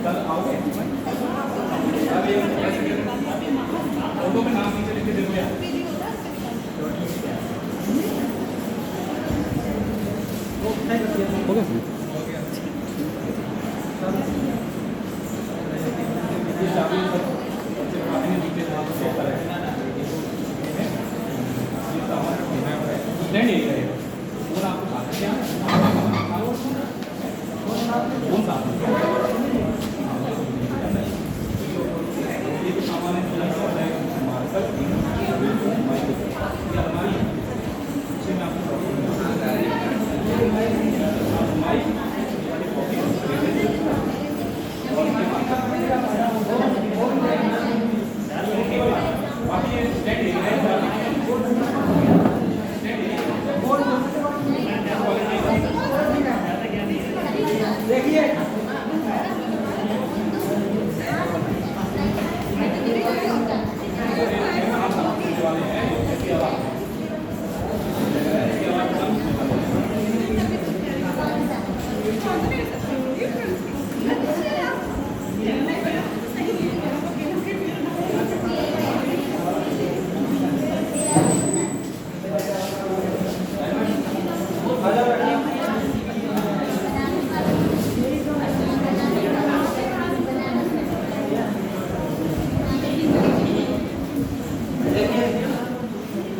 कल आओगे? अभी फोटो में नाम नीचे लिख के दे दो यार। हो गया सर? ये चाबी बच्चे आगे नीचे वहाँ पे सोता है। ये सामान नहीं है। वो आपको खाता क्या? कौन सा? ये सामान है मार्कर अलमारी इससे मैं आपको देखिए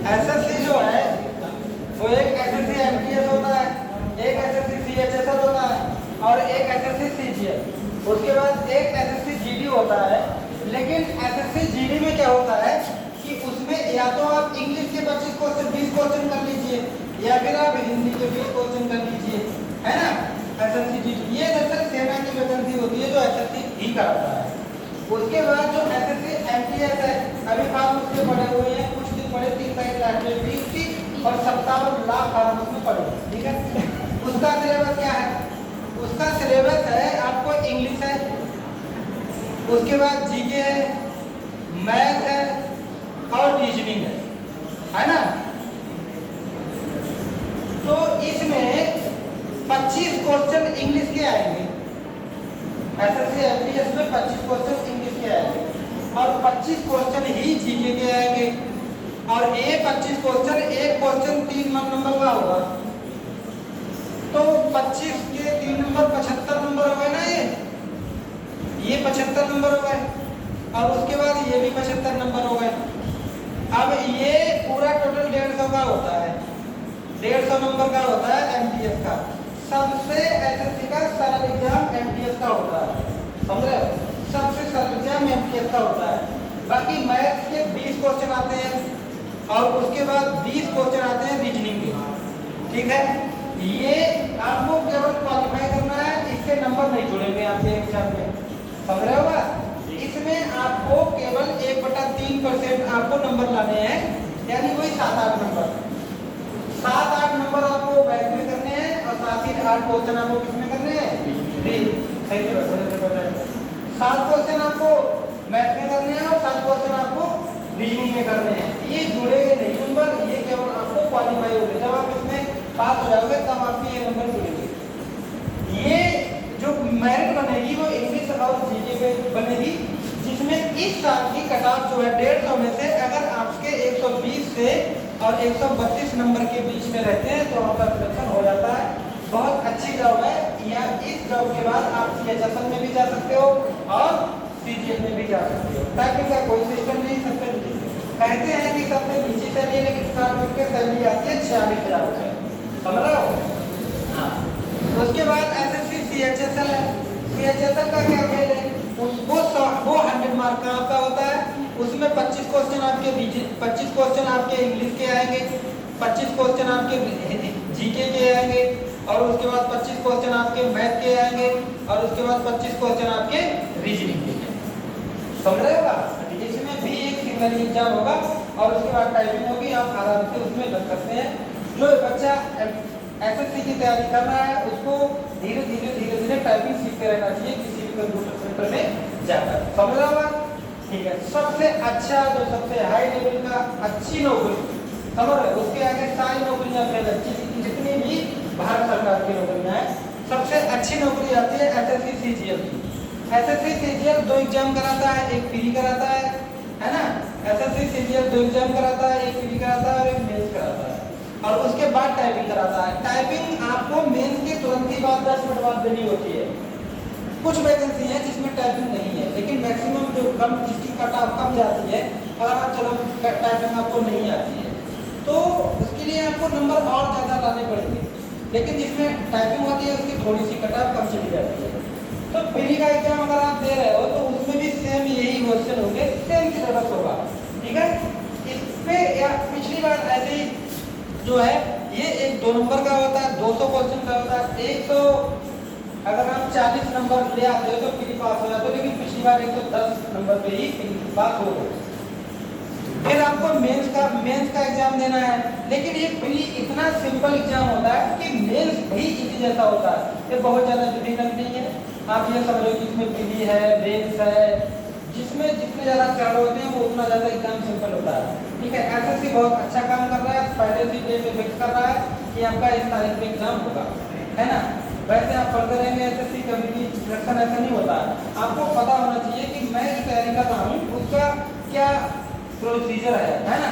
एसएससी जो है वो एक एसएससी एमटीएस होता है, एक एसएससी सीएचएसएल होता है और एक एसएससी सीजीएल। उसके बाद एक एसएससी जीडी होता है। लेकिन एसएससी जीडी में क्या होता है कि उसमें या तो आप इंग्लिश के 25 क्वेश्चन 20 क्वेश्चन कर लीजिए या फिर आप हिंदी के 20 क्वेश्चन कर लीजिए, है ना। एसएससी जीडी ये दरअसल सेना की वैकेंसी होती है जो एसएससी ही कराता है। उसके बाद जो एसएससी एमटीएस है, अभी फॉर्म उसके पड़े हुए हैं, कुछ दिन पड़े 3 लाइब्रेरी फीस थी और 57 लाख फॉर्म उसमें पड़े, ठीक है। उसका सिलेबस क्या है? उसका सिलेबस है आपको इंग्लिश है, उसके बाद जीके है, मैथ है और रीजनिंग है ना। तो इसमें 25 क्वेश्चन इंग्लिश के आएंगे, एसएससी एमटीएस में 25 क्वेश्चन इंग्लिश के आएंगे और 25 क्वेश्चन ही जीके के आएंगे। और ये 25 क्वेश्चन, एक क्वेश्चन 3 नंबर का होगा, तो 25 के 3 नंबर 75 नंबर हो गए ना। ये 75 नंबर हो गए और उसके बाद ये भी 75 नंबर हो गए। अब ये पूरा टोटल 150 का होता है, 150 नंबर का होता है एमटीएस का। सबसे एसएससी का सरल एग्जाम एमटीएस का होता है, समझ रहे हो? सबसे सरल एग्जाम एमटीएस का होता है। बाकी मैथ के 20 क्वेश्चन आते हैं और उसके बाद 20 क्वेश्चन आते हैं रीजनिंग के, ठीक है। ये आपको केवल क्वालिफाई करना है, इसके नंबर नहीं जुड़ेंगे आपके एग्जाम में, समझ रहे हो बात? इसमें आपको केवल 1/3% आपको नंबर लाने हैं, यानी वही 7-8 नंबर। 7-8 नंबर आपको मैथ में करने हैं और साथ ही 8 क्वेश्चन आपको किसमें करने हैं? सही से 7 क्वेश्चन आपको मैथ में करने हैं और 7 क्वेश्चन आपको रीजनिंग में करने हैं। ये जुड़ेंगे नहीं नंबर, ये केवल आपको क्वालिफाई होंगे। जब आप इसमें पास हो जाओगे तब आपके ये नंबर जुड़ेंगे। ये जो मेरिट बनेगी वो इंग्लिश और जीके पे बनेगी, जिसमें इस साल की कट ऑफ जो है 150 में से अगर आपके 120 से और 132 नंबर के बीच में रहते हैं तो आपका सिलेक्शन हो जाता है। बहुत अच्छी जॉब है। या इस जॉब के बाद आप सीएचएसएल में भी जा सकते हो और सीजीएल में भी जा सकते हो। पैकेज का कोई सिस्टम नहीं, सबसे कहते हैं कि सबसे नीची सैलरी है लेकिन स्टार्ट के सैलरी आती है 46,000 रुपये, समझ रहे हो? हाँ। उसके बाद एसएससी सीएचएसएल है। सीएचएसएल का क्या खेल है? वो 100 मार्क का आपका होता है। उसमें 25 क्वेश्चन आपके 25 क्वेश्चन आपके इंग्लिश के आएंगे, 25 क्वेश्चन आपके जीके के आएंगे और उसके बाद 25 क्वेश्चन आपके मैथ के आएंगे और उसके बाद 25 क्वेश्चन आपके रीजनिंग के, समझ रहे होगा? इसमें भी एक सिंगल एग्जाम होगा और उसके बाद टाइपिंग होगी, आप आराम से उसमें लग सकते हैं। जो बच्चा एसएससी की तैयारी कर रहा है उसको धीरे धीरे टाइपिंग सीखते रहना चाहिए किसी भी कंप्यूटर सेंटर में जाकर, समझ रहा होगा? ठीक है। सबसे अच्छा जो सबसे हाई लेवल का अच्छी नौकरी, समझ रहे, उसके आगे सारी नौकरियां फेल, जितनी भी भारत सरकार की नौकरियां हैं सबसे अच्छी नौकरी आती है एसएससी सीजीएल की। एसएससी सीजीएल 2 एग्जाम कराता है, एक फ्री कराता है ना। एसएससी सीजीएल 2 एग्जाम कराता है, एक फ्री कराता है और एक मेंस कराता है, और उसके बाद टाइपिंग कराता है। टाइपिंग आपको मेंस के तुरंत ही बाद 10 मिनट बाद देनी होती है। कुछ वैकेंसी है जिसमें टाइपिंग नहीं है, लेकिन मैक्सिमम जो कम जिसकी कट ऑफ कम जाती है, अगर आप चलो टाइपिंग आपको नहीं आती है तो उसके लिए आपको नंबर और ज़्यादा लाने पड़ेंगे, लेकिन जिसमें टाइपिंग होती है उसकी थोड़ी सी कट ऑफ कम चली जाती है। तो फ्री का एग्जाम अगर आप दे रहे हो तो उसमें भी सेम यही क्वेश्चन होंगे, सेम सिलेबस होगा, ठीक है। इस पे या पिछली बार ऐसे ही जो है ये एक 2 नंबर का होता है, 200 क्वेश्चन का होता है। 100 अगर आप 40 नंबर ले आते हो तो फ्री पास हो जाते हो, लेकिन पिछली बार 110 नंबर पे ही फ्री पास हो गए। फिर आपको मेंस का एग्जाम देना है, लेकिन ये फ्री इतना सिंपल एग्जाम होता है कि मेंस भी इसी जैसा होता है, ये बहुत ज़्यादा डिफिकल्ट नहीं है। आप ये समझो कि इसमें फ्री है, मेंस है, जिसमें जितने ज़्यादा चरण होते हैं वो उतना ज़्यादा एग्जाम सिंपल होता है, ठीक है। एसएससी बहुत अच्छा काम कर रहा है, पहले से डेट पे फिक्स कर रहा है कि आपका इस तारीख में एग्जाम होगा, है ना। वैसे आप पढ़ते रहेंगे एसएससी कभी भी सिलेक्शन ऐसा नहीं होता है। आपको पता होना चाहिए कि मैं जो तैयारी कर रहा हूँ उसका क्या प्रोसीजर है ना।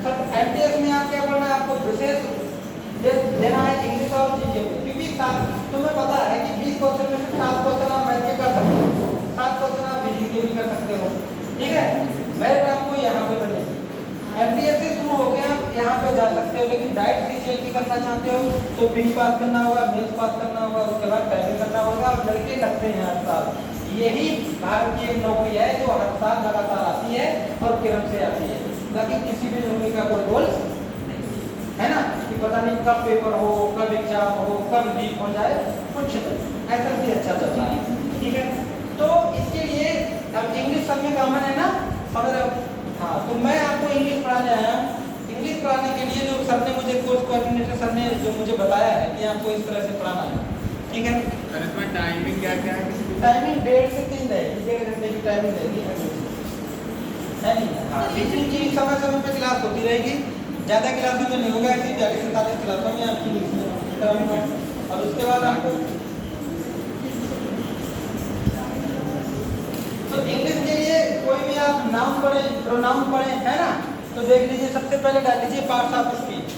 सब एमटीएस में आप क्या पढ़ना है, आपको विशेष देना है इंग्लिश और जीके, क्योंकि तुम्हें पता है कि 20 क्वेश्चन में से 7 क्वेश्चन आप मैथ के कर सकते हो, 7 क्वेश्चन आप जीके भी कर सकते हो, ठीक है। मैथ आपको यहाँ पे बनेगी। एमटीएस से शुरू हो गया, आप यहाँ पे जा सकते हो, लेकिन डायरेक्ट सीजीएल की करना चाहते हो तो प्री पास करना होगा, मेंस पास करना होगा, उसके बाद टाइपिंग करना होगा। और लड़के लगते हैं हर साल, यही भारत की एक नौकरी है जो हर साल लगातार आती है और क्रम से आती है, ताकि किसी भी नौकरी का कोई गोल है ना कि पता नहीं कब पेपर हो, कब एग्जाम हो, कब लीक हो जाए, कुछ नहीं, ऐसा भी अच्छा चलता है, ठीक है। तो इसके लिए अब इंग्लिश सब में कॉमन है ना, समझ रहे हो। हाँ, तो मैं आपको इंग्लिश पढ़ाने आया। इंग्लिश पढ़ाने के लिए जो सर ने मुझे कोर्स कोऑर्डिनेटर सर ने जो मुझे बताया है कि आपको इस तरह से पढ़ाना है, ठीक है। इसमें टाइमिंग क्या क्या है? टाइमिंग 1.5 से 3 रहेगी, 1.5 घंटे की टाइमिंग रहेगी, है नहीं। हाँ, टीचिंग की समय समय पे क्लास होती रहेगी, ज़्यादा क्लासों में नहीं होगा, ऐसी 40 से 47 क्लासों में आपकी। और उसके बाद आपको तो इंग्लिश के लिए कोई भी आप नाउन पढ़े, प्रोनाउन पढ़े, है ना। तो देख लीजिए, सबसे पहले डाल लीजिए parts of speech.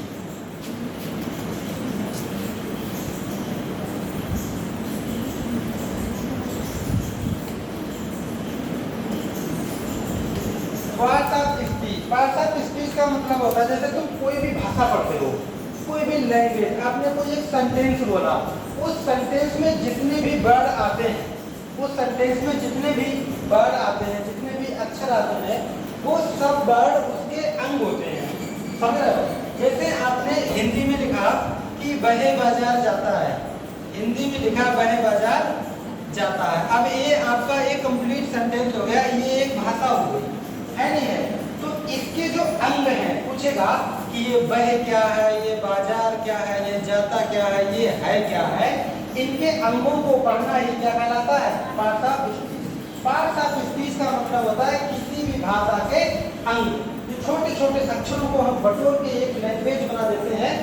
Parts of speech, parts of speech का मतलब होता है जैसे तुम कोई भी भाषा पढ़ते हो, कोई भी लैंग्वेज, आपने कोई एक सेंटेंस बोला, उस सेंटेंस में जितने भी वर्ड आते हैं, उस सेंटेंस में जितने भी वर्ड आते हैं, जितने भी अक्षर आते हैं, वो सब वर्ड उसके अंग होते हैं, समझ रहे हो। जैसे आपने हिंदी में लिखा कि बहे बाजार जाता है, हिंदी में लिखा बहे बाजार जाता है। अब ये आपका एक कंप्लीट सेंटेंस हो गया, ये एक भाषा हो गई, है नहीं है। तो इसके जो अंग हैं, पूछेगा कि ये बह क्या है, ये बाजार क्या है, ये जाता क्या है, ये है क्या है, इनके अंगों को पढ़ना ही क्या कहलाता है, parts of speech. Parts of speech का मतलब होता है किसी भी भाषा के अंग, छोटे छोटे अक्षरों को हम बटोर के एक लैंग्वेज बना देते हैं।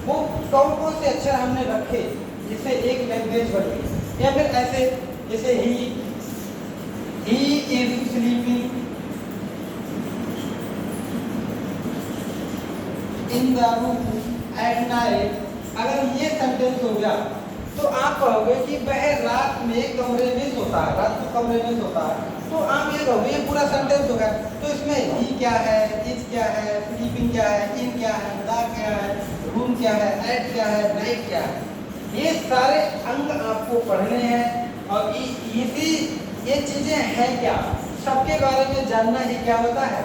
वो कौन कौन से अक्षर हमने रखे जिससे एक लैंग्वेज बनी, या फिर ऐसे जैसे he is sleeping in the room at night. अगर ये सेंटेंस हो गया तो आप कहोगे कि वह रात में कमरे में सोता है, रात को कमरे में सोता है, तो आप ये कहोगे ये पूरा सेंटेंस हो गया। तो इसमें ही क्या है, इज क्या है, स्लीपिंग क्या है, इन क्या है, द क्या है, रूम क्या है, एट क्या है, नाइट क्या है, ये सारे अंग आपको पढ़ने हैं। और ये चीजें हैं क्या, सबके बारे में जानना ही क्या होता है,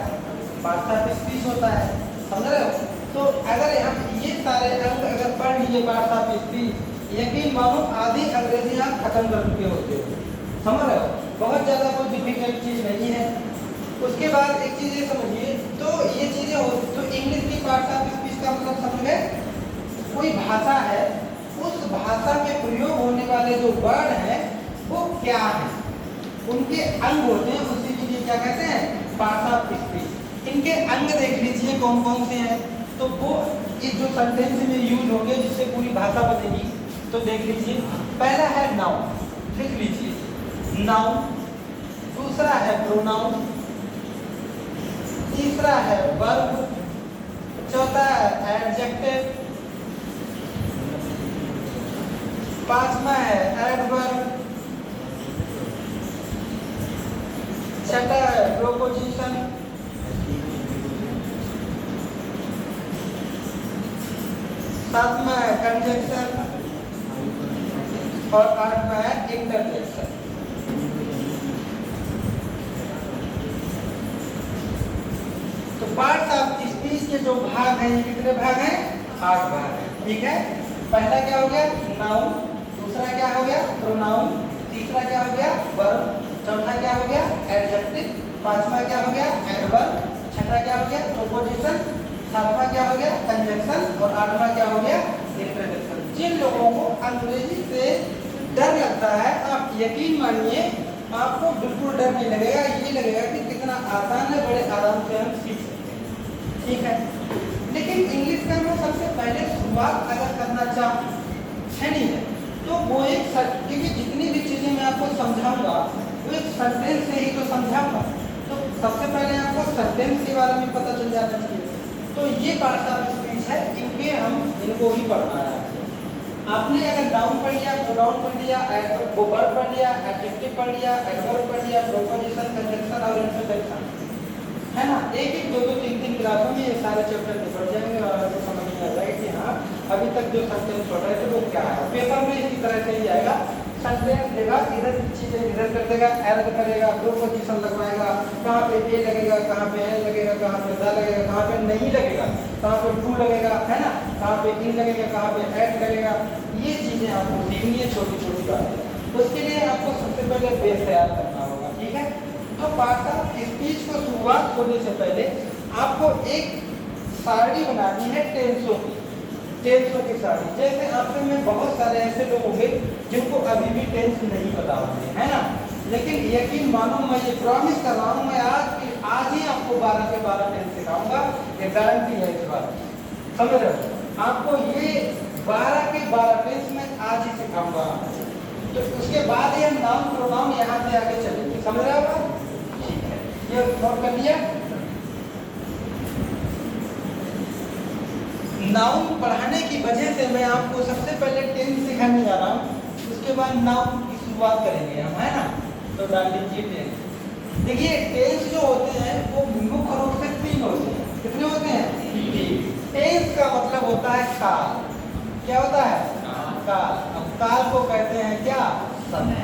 पार्ट्स ऑफ स्पीच होता है, समझ रहे हो। तो अगर हम ये सारे अंग अगर पढ़ लीजिए पार्ट्स ऑफ स्पीच, यकीन मानो आधी अंग्रेजी आप खत्म कर चुके होते हो, समझ रहे हो। बहुत ज़्यादा कोई डिफिकल्ट चीज़ नहीं है। उसके बाद एक चीज़ ये समझिए, तो ये चीज़ें हो, तो इंग्लिश की पार्ट्स ऑफ स्पीच का मतलब समझ गए, कोई भाषा है, उस भाषा में प्रयोग होने वाले जो वर्ड हैं वो क्या है, उनके अंग होते हैं, उसी के लिए क्या कहते हैं, पार्ट्स ऑफ स्पीच। इनके अंग देख लीजिए कौन कौन से हैं, तो वो इस जो सेंटेंस में यूज होंगे जिससे पूरी भाषा बनेगी, तो देख लीजिए, पहला है नाउन, लिख लीजिए नाउन, दूसरा है प्रोनाउन, तीसरा है वर्ब, चौथा है एडजेक्टिव, पांचवा है एडवर्ब, छठा है प्रोपोजिशन, सातवां है कंजंक्शन और आठवां है इंटरजेक्शन। तो पार्ट्स ऑफ स्पीच के जो भाग हैं, ये कितने भाग हैं? 8 भाग हैं। ठीक है, पहला क्या हो गया? नाउन, दूसरा क्या हो गया? प्रोनाउन, तीसरा क्या हो गया? वर्ब, चौथा क्या हो गया? एडजेक्टिव, पांचवा क्या हो गया? एडवर्ब, छठा क्या हो गया? प्रोपोजिशन, सातवां क्या हो गया? कंजंक्शन और आठवां क्या हो गया? इंटरजेक्शन। जिन लोगों को अंग्रेजी से डर लगता है, आप यकीन मानिए आपको बिल्कुल डर नहीं लगेगा, ये लगेगा कि कितना आसान है, बड़े आराम से हम सीख सकते हैं। ठीक है, लेकिन इंग्लिश का मैं सबसे पहले शुरुआत अगर करना चाहूँ है नहीं है, तो वो एक क्योंकि जितनी भी चीज़ें मैं आपको समझाऊंगा वो एक सेंटेंस से ही तो समझाऊंगा, तो सबसे पहले आपको सेंटेंस के बारे में पता चल जाना चाहिए। तो ये पार्ट ऑफ स्पीच है, इनको ही पढ़ना है। आपने अगर नाउन पढ़ लिया, प्रोनाउन पढ़ लिया, वर्ब पढ़ लिया, एडजेक्टिव पढ़ लिया, एडवर्ब पढ़ लिया, प्रोपोजिशन, कंजंक्शन और इंटरजेक्शन, है ना, एक एक दो दो तीन तीन क्लासों में ये सारे चैप्टर निपट जाएंगे और आपको समझ में आ जाएगा कि हाँ अभी तक जो सेंटेंस पढ़ रहे थे वो क्या है। पेपर में इसी तरह से ही आएगा, सेंटेंस देगा, इधर की चीजें इधर कर देगा, ऐड करेगा, प्रोपोजिशन लगवाएगा, कहाँ पे ए लगेगा, कहाँ पे एन लगेगा, कहाँ पे द लगेगा, कहाँ पे नहीं लगेगा, कहाँ पे टू लगेगा, है ना, कहाँ पे इन लगेगा, कहाँ पे ऐड लगेगा, ये चीजें आपको सीखनी है, छोटी छोटी बातें। उसके लिए आपको सबसे पहले बेस तैयार करना होगा। ठीक है, तो पार्ट ऑफ स्पीच को शुरुआत होने से पहले आपको एक सारणी बनानी है टेंसों की, टेंसों की सारणी। जैसे आपसे में बहुत सारे ऐसे लोग होंगे जिनको अभी भी टेंस नहीं पता होंगे, है ना, लेकिन यकीन मानो मैं ये प्रॉमिस कर रहा हूँ, मैं आज ही आपको 12 के 12 टेंस सिखाऊंगा, ये गारंटी है इस बात, समझ रहे हो? आपको ये 12 के 12 टेंस मैं आज ही सिखाऊंगा। तो उसके बाद ये नाउन प्रोनाउन यहाँ से आगे चलेंगे, समझ रहे हो? ठीक है, ये नोट कर लिया। नाउन पढ़ाने की वजह से मैं आपको सबसे पहले टेंस सिखाने जा रहा हूँ, उसके बाद नाउन की शुरुआत करेंगे हम, है ना। तो डाल लीजिए टेंस। देखिए टेंस जो होते हैं वो मुख्य रूप से 3 होते हैं। कितने होते हैं? 3। टेंस का मतलब होता है काल। क्या होता है? काल। अब काल को कहते हैं क्या? समय,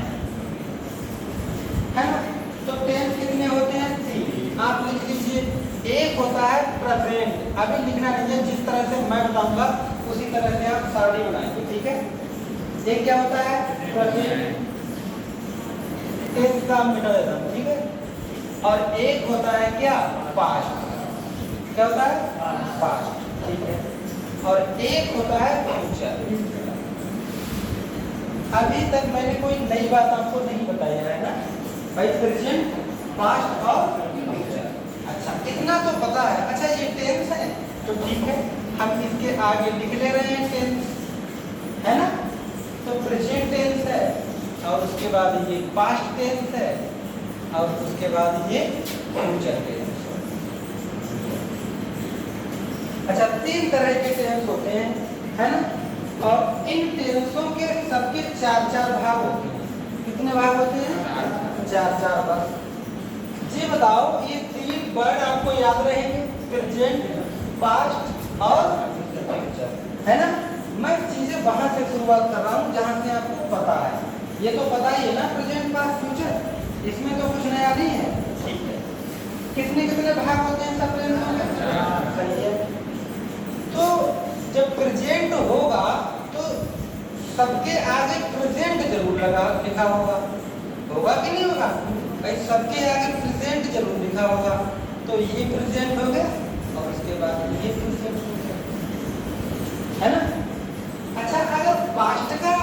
है ना। तो टेंस कितने होते हैं? 3। आप लिख लीजिए। एक होता है प्रेजेंट, अभी लिखना नहीं है, जिस तरह से मैं बताऊंगा उसी तरह से आप सारणी बनाएंगे। ठीक है, एक क्या होता है? प्रेजेंट, टेंस का मिटा देता हूं, ठीक है। और एक होता है क्या? पास्ट। क्या होता है? पास्ट, ठीक है। और एक होता है फ्यूचर। अभी तक मैंने कोई नई बात आपको नहीं बताई है ना भाई, प्रेजेंट, पास्ट और फ्यूचर। अच्छा, इतना तो पता है। अच्छा, ये टेंस है तो ठीक है, हम इसके आगे लिख ले रहे हैं टेंस, है ना। तो प्रेजेंट टेंस है और उसके बाद ये पास्ट टेंस है और उसके बाद ये फ्यूचर टेंस है। अच्छा, 3 तरह के टेंस होते हैं, है ना। और इन टेंसों के सबके 4-4 भाग होते हैं। कितने भाग होते हैं? 4-4 भाग। जी बताओ, ये 3 वर्ड आपको याद रहेंगे, प्रेजेंट, पास्ट और फ्यूचर, है ना। मैं चीजें वहां से शुरुआत कर रहा हूँ जहां से आपको पता है। ये तो पता ही है ना, प्रेजेंट, पास्ट, फ्यूचर, इसमें तो कुछ नया नहीं है। ठीक है, कितने कितने भाग होते हैं सब टेंसों के? सही है। तो जब प्रेजेंट होगा तो सबके आगे प्रेजेंट जरूर लिखा होगा कि नहीं होगा भाई? सबके आगे प्रेजेंट जरूर लिखा होगा। तो ये प्रेजेंट हो गया और उसके बाद ये प्रेजेंट हो गया, है ना। अच्छा, अगर पास्ट का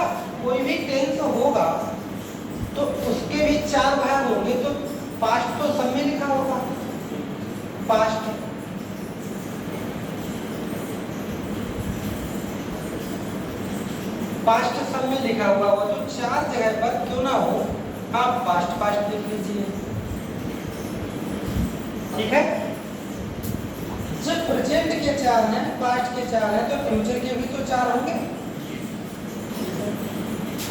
कोई भी टेंस होगा तो उसके भी 4 भाग होंगे। तो पास्ट तो सब में लिखा होगा, पास्ट, पास्ट सब लिखा हुआ वो जो चार जगह पर क्यों ना हो आप पास्ट पास्ट लिख लीजिए। ठीक है, जब प्रेजेंट के चार हैं, पास्ट के चार हैं, तो फ्यूचर के भी तो चार होंगे।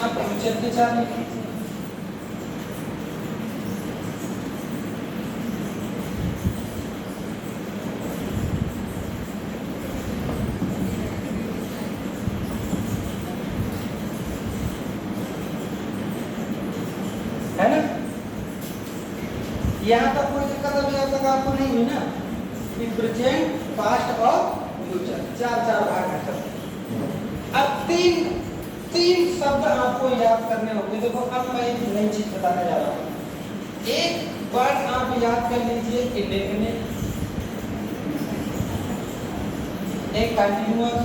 आप फ्यूचर के चार लिख लीजिए। है ना, यहाँ तक कोई दिक्कत अभी अब तक आपको नहीं हुई ना कि प्रेजेंट, पास्ट और फ्यूचर चार चार भाग है सब। अब तीन शब्द आपको याद करने होंगे। देखो अब मैं एक नई चीज बताने जा रहा हूँ। एक वर्ड आप याद कर लीजिए इंडेफिनिट, एक कंटिन्यूअस,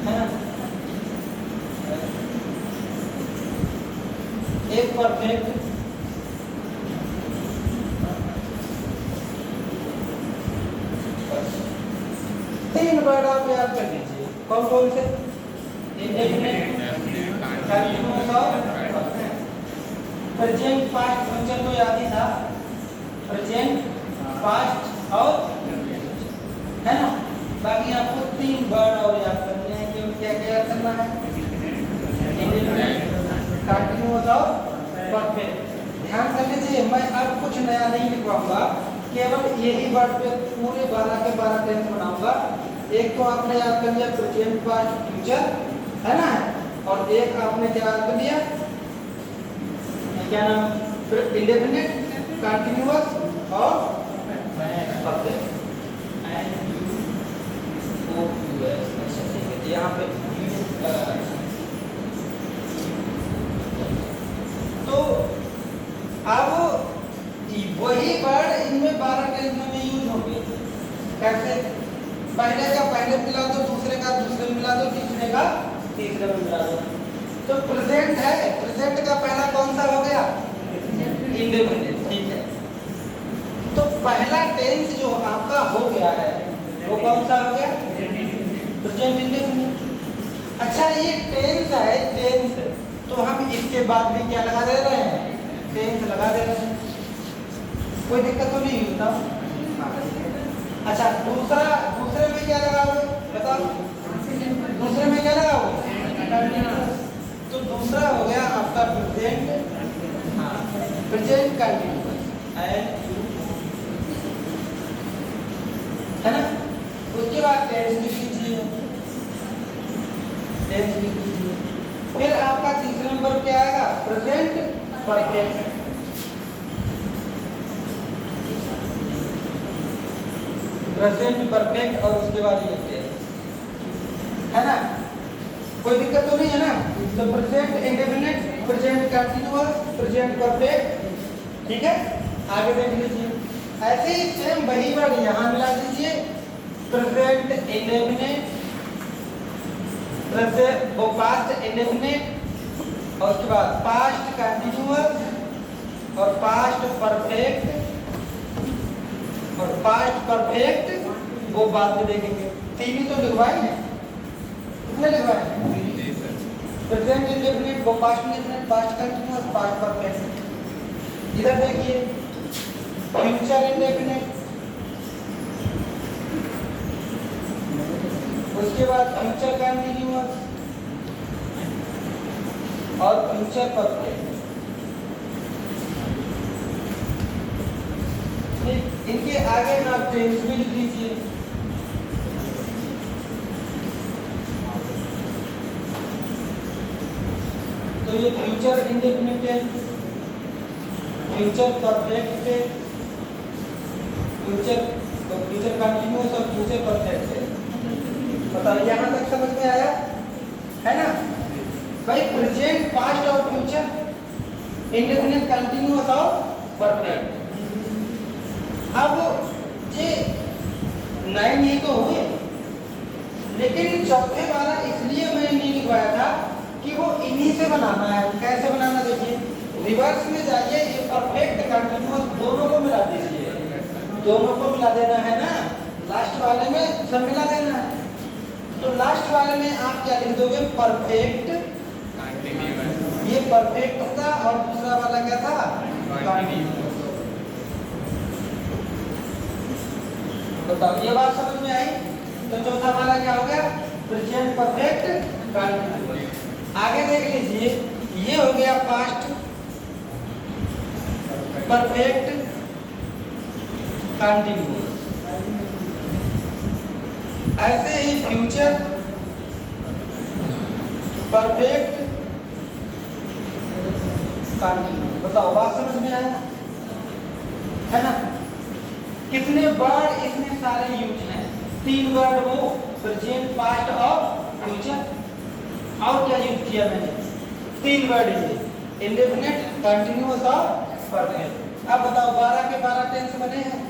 है ना, एक परफेक्ट, तीन वर्ड आप याद कर लीजिए। कौन कौन से? इंडेफिनिट, कंटीन्यूअस और प्रेजेंट, पास्ट, फ्यूचर तो याद ही था। प्रेजेंट, पास्ट और, है ना, बाकी आपको तीन वर्ड और याद करने हैं कि क्या क्या करना है। इंडेफिनिट, कंटीन्यूअस और परफेक्ट। ध्यान कर लीजिए, मैं अब कुछ नया नहीं लिखवाऊंगा, केवल यही वर्ड पे पूरे 12 के 12 टेंस बनाऊंगा। एक तो आपने याद कर लिया प्रेजेंट, पास्ट, फ्यूचर, है ना, और एक आपने क्या याद कर लिया, क्या नाम, इंडेफिनिट, कंटीन्यूअस और परफेक्ट। यहाँ पे तो अब वही वर्ड इनमें 12 टेंस में यूज होंगे। कैसे? पहले का पहले मिला दो, दूसरे का दूसरे में मिला दो, तीसरे का तीसरे में मिला दो। तो प्रेजेंट है, प्रेजेंट का पहला कौन सा हो गया? इंडेफिनिट। ठीक है, तो पहला टेंस जो आपका हो गया है वो कौन सा हो गया? Present indefinite. अच्छा, ये टेंस है, टेंस, तो हम इसके बाद भी क्या लगा दे रहे हैं? टेंस लगा दे रहे हैं। कोई दिक्कत तो नहीं होता। अच्छा, दूसरे में क्या लगाओगे बताओ? दूसरे में क्या लगाओगे? तो दूसरा हो गया आपका प्रेजेंट, प्रेजेंट कंटिन्यूअस, है ना। उसके बाद टेंस लिख लीजिए, टेंस लिख लीजिए। फिर आपका तीसरे नंबर क्या आएगा? Present perfect. प्रेजेंट परफेक्ट और उसके बाद ये टेंस, है ना। कोई दिक्कत तो नहीं है ना। तो present indefinite, present continuous, present perfect. ठीक है, आगे देख लीजिए। ऐसे ही सेम वही वर्ड यहाँ मिला दीजिए। प्रेजेंट इंडेफिनिट, प्रेजेंट वो पास्ट इंडेफिनिट, और उसके बाद पास्ट कंटीन्यूअस और पास्ट परफेक्ट, और पास्ट परफेक्ट वो बाद में देखेंगे। तीन ही तो लिखवाए हैं, कितने लिखवाए हैं? प्रेजेंट इंडेफिनिट, वो past indefinite, past continuous, past perfect. इधर देखिए फ्यूचर इंडेफिनिट, उसके बाद फ्यूचर कंटीन्यूअस और फ्यूचर परफेक्ट। इनके आगे आप टेंस भी लिख लीजिए। तो ये future indefinite tense, future perfect tense, future continuous और फ्यूचर परफेक्ट टेंस। बताइए यहाँ तक समझ में आया है ना भाई? प्रेजेंट, पास्ट और फ्यूचर, इंडेफिनिट, कंटीन्यूअस और परफेक्ट। अब ये 9 ही तो हुए, लेकिन चौथे वाला इसलिए मैंने नहीं लिखवाया था कि वो इन्हीं से बनाना है। कैसे बनाना? देखिए, रिवर्स में जाइए, ये परफेक्ट कंटीन्यूअस दोनों को मिला दीजिए, दोनों को मिला देना है ना। लास्ट वाले में सब मिला देना है। तो लास्ट वाले में आप क्या लिख दोगे? परफेक्ट। कंटिन्यूअस। ये परफेक्ट था और दूसरा वाला क्या था? कंटिन्यूअस। बताओ ये बात समझ में आई? तो चौथा वाला क्या हो गया? Present perfect continuous. आगे देख लीजिए, ये हो गया पास्ट परफेक्ट कंटिन्यूअस। ऐसे ही फ्यूचर परफेक्ट कंटिन्यूअस। बताओ बात समझ में आया है ना? कितने वर्ड इसमें सारे यूज हैं? 3 वर्ड, वो प्रेजेंट पास्ट और फ्यूचर। और क्या यूज किया मैंने? 3 वर्ड ये इंडेफिनिट, कंटिन्यूअस और परफेक्ट। अब बताओ 12 के 12 टेंस बने हैं,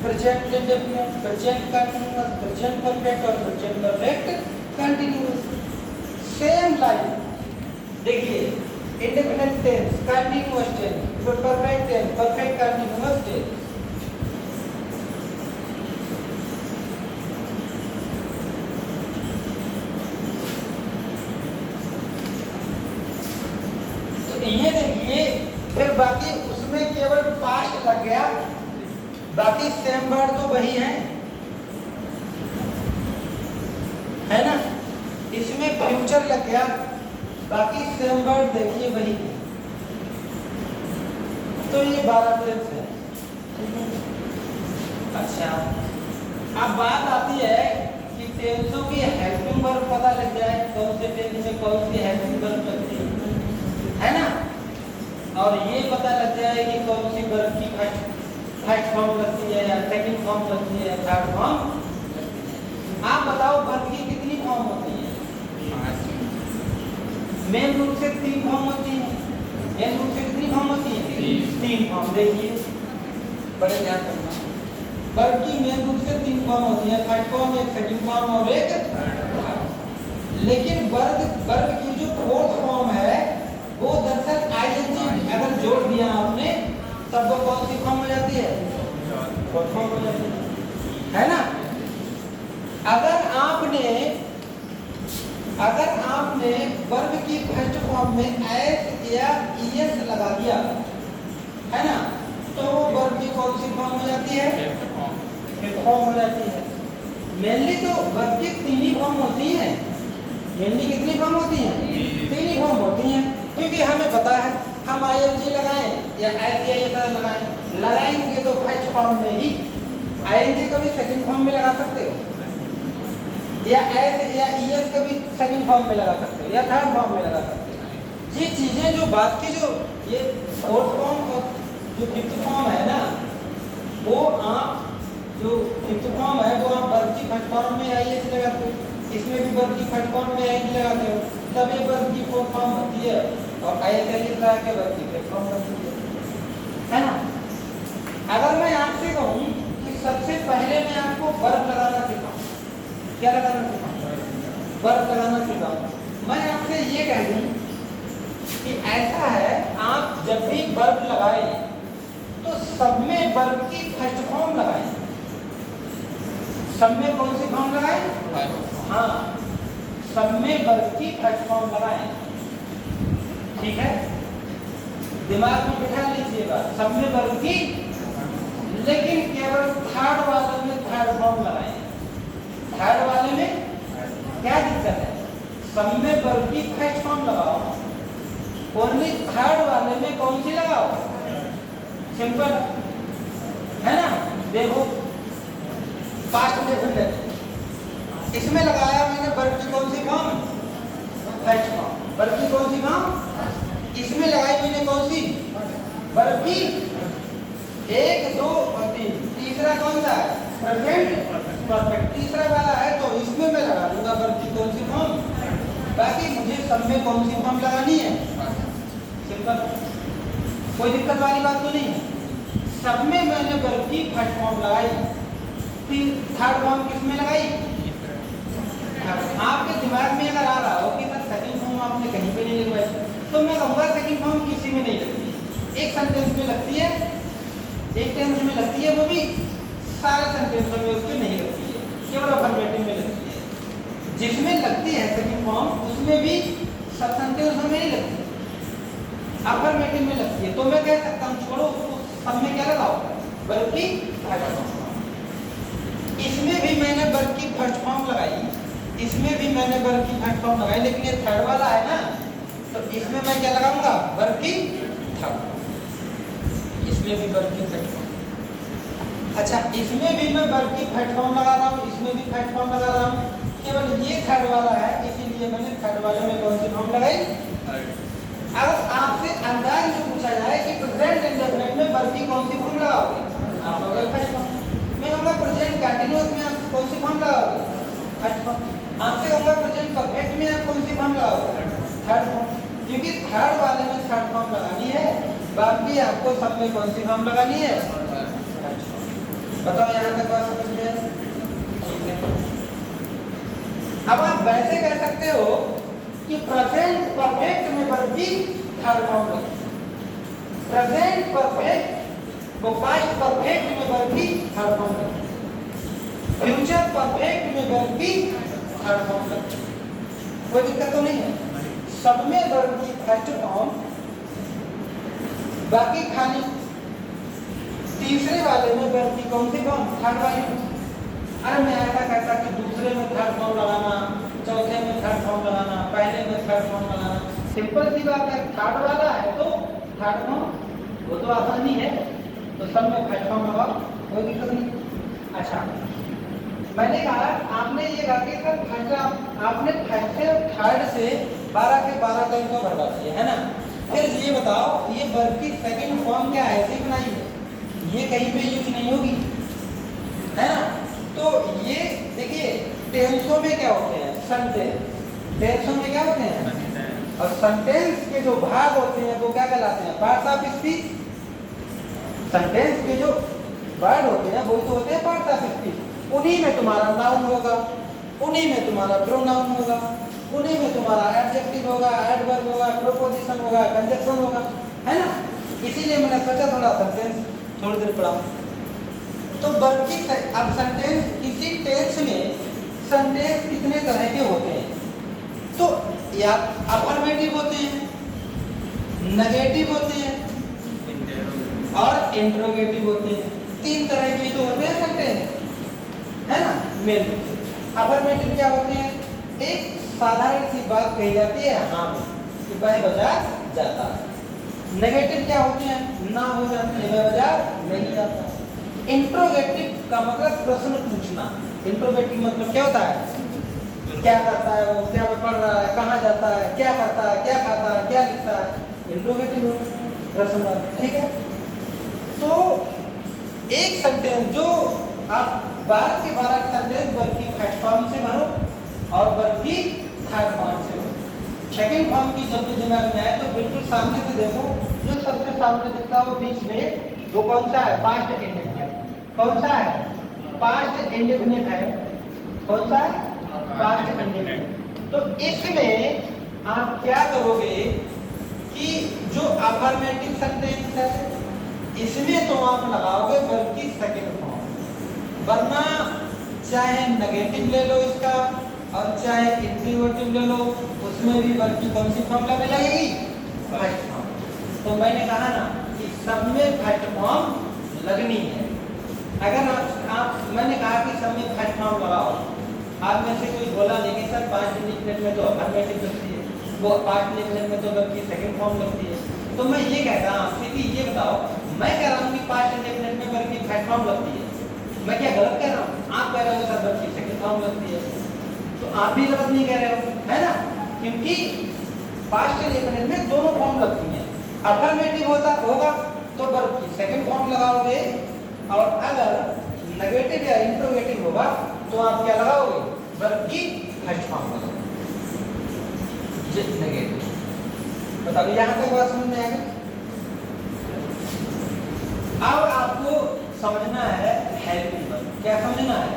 present indefinite, present continuous, present perfect और present perfect continuous. Same line देखिए, indefinite tense, continuous tense, perfect tense, perfect continuous tense. ये देखिए, फिर बाकी उसमें केवल पास्ट लग गया, बाकी सेम वर्ड तो वही है ना? इसमें फ्यूचर लग गया, बाकी सेम वर्ड देखिए वही है। तो ये 12 टेंस है। अच्छा, अब बात आती है कि टेंसों की हेल्पिंग वर्ब पता लग जाए, कौन से टेंस में कौन सी हेल्पिंग वर्ब लगती है ना? और ये पता लग जाए कि कौन सी वर्ब की फर्स्ट फॉर्म लगती है या सेकंड फॉर्म लगती है, थर्ड फॉर्म। आप बताओ वर्ब की कितनी फॉर्म होती है? मेन रूप से 3 फॉर्म होती है। मेन रूप से कितनी फॉर्म होती है? 3 फॉर्म। देखिए बड़े ध्यान रखना, वर्ब की मेन रूप से 3 फॉर्म होती है, फर्स्ट फॉर्म, एक सेकंड फॉर्म और एक। लेकिन वर्ब की जो फोर्थ फॉर्म है वो दरअसल आईएनजी अगर जोड़ दिया आपने तब वो कौन सी फॉर्म हो जाती है? फोर्थ फॉर्म हो जाती है ना? अगर आपने वर्ब की फर्स्ट फॉर्म में एस या ईएस लगा दिया है ना, तो वो वर्ब की कौन सी फॉर्म हो जाती है? फिफ्थ फॉर्म हो जाती है। मेनली तो वर्ब की 3 ही फॉर्म होती हैं। मेनली कितनी फॉर्म होती हैं? 3 ही फॉर्म होती हैं, क्योंकि हमें पता है हम आईएनजी लगाएं या एस या ये लगाएंगे तो फर्स्ट फॉर्म में ही। आईएनजी कभी सेकंड फॉर्म में लगा सकते हो, या एस या ईएस कभी सेकंड फॉर्म में लगा सकते हो, या थर्ड फॉर्म में लगा सकते हो। ये चीजें जो बात की, जो ये फोर्थ फॉर्म और जो फिफ्थ फॉर्म है ना, वो आप जो फिफ्थ फॉर्म है वो आप वर्ब की फर्स्ट फॉर्म में आईएस लगाते हो, इसमें भी वर्ब की फर्स्ट फॉर्म में आईएनजी लगाते हो, तब ये वर्ब की फोर्थ फॉर्म होती है और आईएस लगा के वर्ब की फिफ्थ फॉर्म बनती है ना? अगर मैं आपसे कहूं कि सबसे पहले मैं आपको वर्ब लगाना सिखाऊं, क्या लगाना सिखाऊं? वर्ब लगाना सिखाऊं। मैं आपसे ये कह दूं कि ऐसा है, आप जब भी वर्ब लगाएं तो सब में वर्ब की फर्स्ट फॉर्म लगाएं। सब में कौन सी फॉर्म लगाएं? हाँ, सब में वर्ब की फर्स्ट फॉर्म लगाएं। ठीक है, दिमाग में बिठा लीजिएगा, सब में वर्ब की, लेकिन केवल थर्ड वाले में थर्ड फॉर्म लगाएं। थर्ड वाले में क्या दिक्कत है? सब में वर्ब की फर्स्ट फॉर्म लगाओ, ओनली थर्ड वाले में कौन सी लगाओ? सिंपल है ना? देखो पास्ट डेफिनेट, इसमें लगाया मैंने वर्ब की कौन सी फॉर्म? First form. वर्ब की कौन सी फॉर्म? इसमें लगाई मैंने कौन सी? वर्ब की 1, 2 और 3। तीसरा कौन सा है? Present perfect. तीसरा वाला है तो इसमें मैं लगा दूंगा वर्ब की कौन सी फॉर्म। बाकी मुझे सब में कौन सी फॉर्म लगानी है? सिंपल, कोई दिक्कत वाली बात तो नहीं है। सब में मैंने वर्ब की फर्स्ट फॉर्म लगाई, फिर थर्ड फॉर्म किसमें लगाई? आपके दिमाग में अगर आ रहा हो कि सर सेकंड फॉर्म आपने कहीं पे नहीं लगवाई, तो मैं कहूँगा सेकंड फॉर्म किसी में नहीं लगती। एक सेंटेंस में लगती है, एक टेंस में लगती है, वो भी सारे सेंटेंसों में उसके नहीं लगती है, केवल अफर्मेटिव में लगती है। जिसमें लगती है सेकंड फॉर्म उसमें भी सब्सटेंटिव उसमें नहीं लगती, अफर्मेटिव में लगती है। तो मैं कह सकता हूँ छोड़ो उसको, सब में क्या लगाओ वर्ब की थर्ड फॉर्म। इसमें भी मैंने वर्ब की फर्स्ट फॉर्म लगाई, इसमें भी मैंने वर्ब की फर्स्ट फॉर्म लगाई, लेकिन ये थर्ड वाला है ना, तो इसमें मैं क्या लगाऊंगा वर्ब की थर्ड, इसमें भी वर्ब की थर्ड फॉर्म। अच्छा, इसमें भी मैं वर्ब की थर्ड फॉर्म लगा रहा हूँ, इसमें भी थर्ड फॉर्म लगा रहा हूँ, केवल ये थर्ड वाला है इसीलिए मैंने थर्ड वाले में कौन सी फॉर्म लगाई। अगर आपसे अंदाज में पूछा जाए कि प्रेजेंट इंडेफिनिट में वर्ब की कौन सी फॉर्म लगाओगे, आप लोग फर्स्ट फॉर्म। मैं कहूँगा प्रेजेंट कंटीन्यूअस में आप कौन सी फॉर्म लगाओगे, फर्स्ट फॉर्म। आपसे कहूँगा प्रेजेंट परफेक्ट में आप कौन सी फॉर्म लगाओगे, थर्ड फॉर्म, क्योंकि थर्ड वाले में थर्ड फॉर्म लगानी है, बाकी आपको सब में कौन सी फॉर्म लगानी है। बताओ यहाँ तक बात समझ में। अब आप वैसे कह सकते हो कि प्रेजेंट परफेक्ट में वर्ब की थर्ड फॉर्म लगती है, प्रेजेंट परफेक्ट वो पास्ट परफेक्ट में वर्ब की थर्ड फॉर्म लगती है, फ्यूचर परफेक्ट में वर्ब की थर्ड फॉर्म लगती है। कोई दिक्कत तो नहीं है, सब में वर्ब की फर्स्ट फॉर्म, बाकी खाली तीसरे वाले में वर्ब की कौन सी फॉर्म, थर्ड वाली। अरे मैं ऐसा कहता कि दूसरे में थर्ड फॉर्म लगाना, चौथे में थर्ड फॉर्म लगाना, पहले में थर्ड फॉर्म लगाना, सिंपल सी बात है। थर्ड वाला है तो थर्ड फॉर्म, वो तो आसानी है, तो सब में थर्ड फॉर्म लगाओ, कोई दिक्कत नहीं। अच्छा, मैंने कहा आपने ये कहा कि सर फर्स्ट आपने फर्स्ट से थर्ड से 12 के 12 तक को भरवा दिया है ना, फिर ये बताओ ये वर्ब की सेकंड फॉर्म क्या है, ऐसे बनाई है, ये कहीं पे यूज नहीं होगी, है ना। तो ये देखिए टेंसों में क्या होते हैं, सेंटेंस, टेंसों में क्या होते हैं, और सेंटेंस के जो भाग होते हैं वो क्या कहलाते हैं, पार्ट्स ऑफ स्पीच। सेंटेंस के जो वर्ड होते हैं वो तो होते हैं पार्ट्स ऑफ स्पीच, उन्हीं में तुम्हारा नाउन होगा, उन्हीं में तुम्हारा प्रोनाउन होगा, उन्हीं में तुम्हारा एडजेक्टिव होगा, एडवर्ब होगा, प्रीपोजिशन होगा, कंजक्शन होगा, है ना। इसीलिए मैंने सोचा थोड़ा सेंटेंस थोड़ी देर पढ़ाऊं। तो वर्ब की अब सेंटेंस, किसी टेंस में सेंटेंस कितने तरह के होते हैं, तो या अफर्मेटिव होते हैं, नेगेटिव होते हैं और इंटरोगेटिव होते हैं। तीन तरह के जो होते हैं सेंटेंस, है ना। मेन अफर्मेटिव क्या होते हैं, एक साधारण सी बात कही जाती है हाँ में, कि वह बाजार जाता है। नेगेटिव क्या होते हैं, ना हो जाती है, वह बाजार नहीं जाता। इंट्रोगेटिव का मतलब प्रश्न पूछना, इंट्रोगेटिव मतलब क्या होता है, क्या करता है वो, क्या पढ़ रहा है, कहाँ जाता है, क्या करता है, क्या खाता है, क्या लिखता है, इंट्रोगेटिव प्रश्न, ठीक है। तो एक सेंटेंस जो आप 12 के 12 सेंटेंस वर्ब की फर्स्ट फॉर्म से भरो और वर्ब की थर्ड फॉर्म से भरो। सेकंड फॉर्म की जब भी दिमाग में आए तो बिल्कुल सामने से देखो, जो सबसे सामने दिखता है वो बीच में, वो कौन सा है, पास्ट इंडेफिनिट। कौन सा है, पास्ट इंडेफिनिट है, कौन सा है, पास्ट इंडेफिनिट। तो इसमें आप क्या करोगे कि जो अफर्मेटिव सेंटेंस है इसमें तो आप लगाओगे वर्ब की सेकंड फॉर्म, वरना चाहे नेगेटिव ले लो इसका और चाहे इंट्रोगेटिव ले लो, उसमें भी वर्ब की कौन सी फॉर्म लगेगी, फर्स्ट फॉर्म। तो मैंने कहा ना कि सब में फर्स्ट फॉर्म लगनी है। अगर आप मैंने कहा कि सब में फर्स्ट फॉर्म लगाओ, आप में से कोई बोला नहीं कि सर पास्ट इंडेफिनिट में तो अफर्मेटिव लगती है, वो पास्ट इंडेफिनिट में तो वर्ब की सेकंड फॉर्म लगती है, तो मैं ये कहता हूं आपसे कि ये बताओ, मैं कह रहा हूँ कि पास्ट इंडेफिनिट में वर्ब की फर्स्ट फॉर्म लगती है, मैं क्या गलत कह रहा हूँ, आप कह रहे हो सर वर्ब की सेकंड फॉर्म लगती है, तो आप भी गलत नहीं कह रहे हो, है ना। क्योंकि पास्ट इंडेफिनिट में दोनों फॉर्म लगती हैं, अफर्मेटिव होगा तो वर्ब की सेकंड फॉर्म लगाओगे, और अगर नेगेटिव या इंट्रोगेटिव होगा तो आप क्या लगाओगे, वर्ब की फर्स्ट फॉर्म लगाओगे, नेगेटिव। बताओ यहाँ तक बात समझ में आएगा। अब आपको समझना है हेल्पिंग वर्ब, क्या समझना है,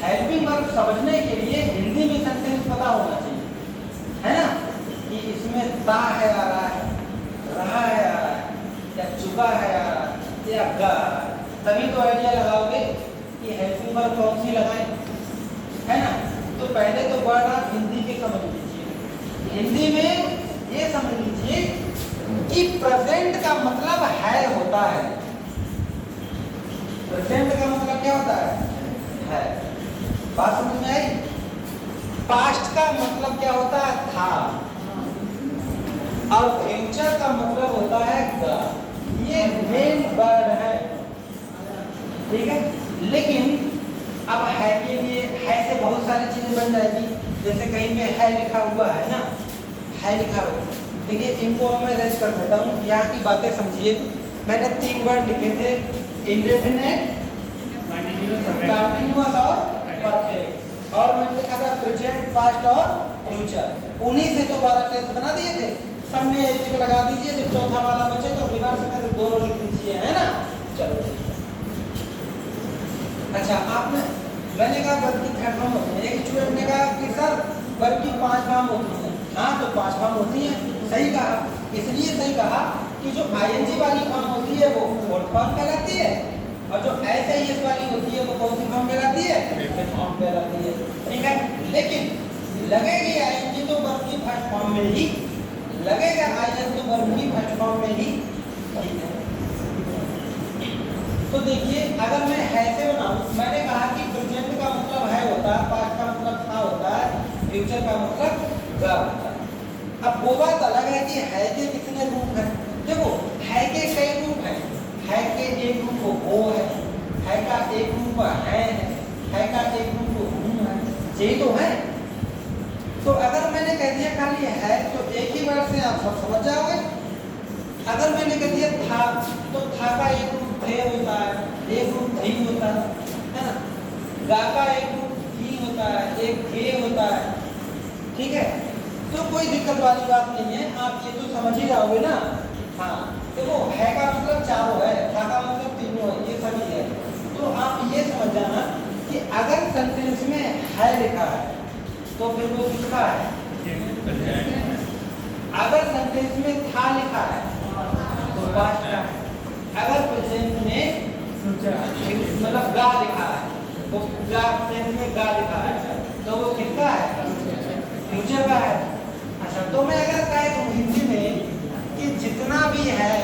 हेल्पिंग वर्ब समझने के लिए हिंदी में सेंटेंस पता होना चाहिए, है ना, कि इसमें ता है आ रहा है, रहा है आ रहा है, या चुका है आ रहा है, या गा, तभी तो आइडिया लगाओगे कि हेल्पिंग वर्ब कौन सी लगाएं, है ना। तो पहले तो वर्ड आप हिंदी के समझ लीजिए। हिंदी में ये समझ लीजिए कि प्रेजेंट का मतलब है होता है। प्रेजेंट का मतलब क्या होता है? बात समझ में आई? पास्ट का मतलब क्या होता है? था। और फ्यूचर का मतलब होता है गा। ये मेन वर्ड है, ठीक है। लेकिन अब है के लिए है से बहुत सारी चीजें बन जाएगी। जैसे कहीं पे है लिखा हुआ है ना, है लिखा हुआ, देखिए इनको मैं रेस्ट कर देता हूँ, यहाँ की बातें समझिए। मैंने 3 वर्ड लिखे थे, इंडेफिनिट, कंटीन्यूअस और परफेक्ट, और मैंने लिखा था प्रेजेंट, पास्ट और फ्यूचर। उन्हीं से जो 12 टेंस बना दिए थे, सब में एक जगह लगा दीजिए। जब चौथा वाला बचे तो रिवर्स में दोनों लिख दीजिए, है ना। चलो अच्छा, आपने मैंने कहा वर्ग की 3 फॉर्म होती है। एक स्टूडेंट ने कहा कि सर वर्ग की 5 फॉर्म होती है। हाँ, तो 5 फॉर्म होती है, सही कहा। इसलिए सही कहा कि जो आईएनजी वाली फॉर्म होती है वो फोर्थ फॉर्म कहलाती है, और जो एसआईएस वाली होती है वो कौन सी फॉर्म कहलाती है? फिफ्थ फॉर्म कहलाती है, ठीक है। लेकिन लगेगी आईएनजी तो वर्ग की फर्स्ट फॉर्म में ही लगेगा, आईएनजी तो वर्ग की फर्स्ट फॉर्म में ही, ठीक है। तो देखिए, अगर मैं है से बनाऊं, मैंने कहा कि प्रेजेंट का मतलब है होता है, पास्ट का मतलब था होता है, फ्यूचर का मतलब गा होता है। अब वो बात अलग है कि है के कितने रूप हैं। देखो, है के कई रूप हैं। है के एक रूप वो है का एक रूप है का एक रूप हूं है, यही तो है। तो अगर मैंने कह दिया खाली है तो एक ही वर्ड से आप सब समझ जाओगे। अगर मैंने कह दिया था, तो था का एक रूप थे होता है, एक रूप थी होता है ना। गा का एक रूप थी होता है, एक थे होता है, ठीक है। तो कोई दिक्कत वाली बात नहीं है, आप ये तो समझ ही जाओगे ना। हाँ, देखो है का मतलब चारों है, था का मतलब तीनों है, ये सभी है। तो आप ये समझ जाना कि अगर सेंटेंस में है लिखा है तो फिर वो किसका है? अगर सेंटेंस में था लिखा है तो पास्ट का है। अगर प्रेजेंट में मतलब गा लिखा है तो गा सेंटेंस में गा लिखा है तो वो किसका है? फ्यूचर का है। अच्छा, तो मैं अगर कहे तो हिंदी में कि जितना भी है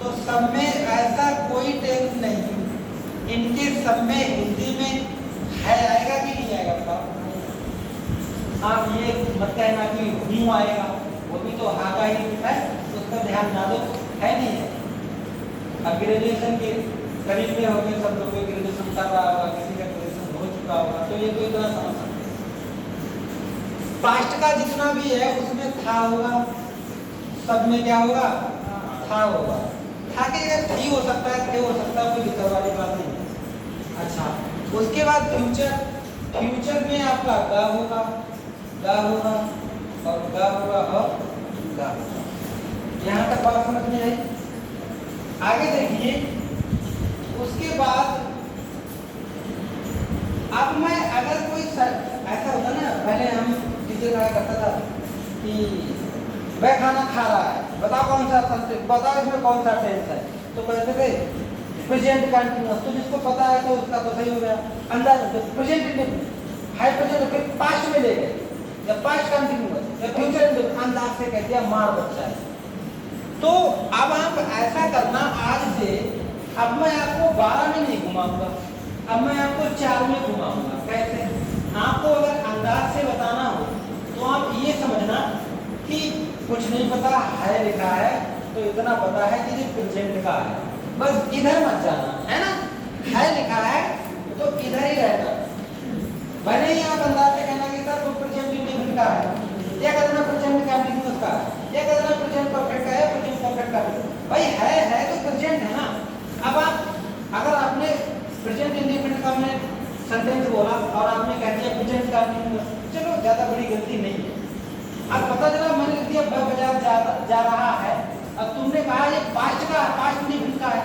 तो सब में ऐसा कोई टेंस नहीं, इनके सब में हिंदी में है आएगा कि नहीं आएगा बताओ? आप ये मत कहना कि हूँ आएगा, वो भी तो हाँ का ही है, उसका ध्यान ना दो, है नहीं है। अब ग्रेजुएशन के करीब में हो गए सब लोग, ग्रेजुएशन कर रहा होगा, किसी का ग्रेजुएशन हो चुका होगा, तो ये तो इतना समझ सकते। पास्ट का जितना भी है उसमें था होगा, सब में क्या होगा? था होगा। था के अगर थी हो सकता है, थे हो सकता है, कोई दिक्कत वाली बात नहीं है। अच्छा, उसके बाद फ्यूचर, फ्यूचर में आपका गा होगा, गा होगा और गा होगा और गा होगा। यहाँ तक बात समझ में आई? आगे देखिए, उसके बाद अब मैं अगर कोई ऐसा होता ना, पहले हम टीचर कहा करता था कि वह खाना खा रहा है, बताओ कौन सा सेंटेंस, बताओ इसमें कौन सा टेंस है, तो कहते थे प्रेजेंट कंटीन्यूअस। तो जिसको पता है तो उसका तो सही हो गया अंदाज। प्रेजेंट इंडेफिनिट है, प्रेजेंट फिर पास्ट में ले गए, या पास्ट कंटीन्यूअस या फ्यूचर इंडेफिनिट, अंदाज से कह दिया मार बच्चा है। तो अब आप ऐसा करना आज से, अब मैं आपको 12 में नहीं घुमाऊंगा, अब मैं आपको 4 में घुमाऊंगा। कैसे? आपको अगर अंदाज से बताना हो तो आप ये समझना कि कुछ नहीं पता है लिखा है तो इतना पता है कि ये प्रेजेंट का है, बस इधर मत जाना, है ना। है लिखा है तो इधर ही रहना, भले ही आप अंदाज से कहना कि सर वो प्रेजेंट इंडेफिनिट का है, या कहना प्रेजेंट कंटीन्यूअस का है, या कहना प्रेजेंट परफेक्ट का है, प्रेजेंट परफेक्ट का है। भाई है तो प्रेजेंट है ना। अब आप अगर आपने प्रेजेंट इंडेफिनिट का मैं सेंटेंस बोला और आपने कह दिया प्रेजेंट कंटीन्यूअस, चलो ज्यादा बड़ी गलती नहीं है। अब पता चला मैंने लिख दिया बाजार जा रहा है, अब तुमने कहा ये पास्ट का, पास्ट इंडेफिनिट का है,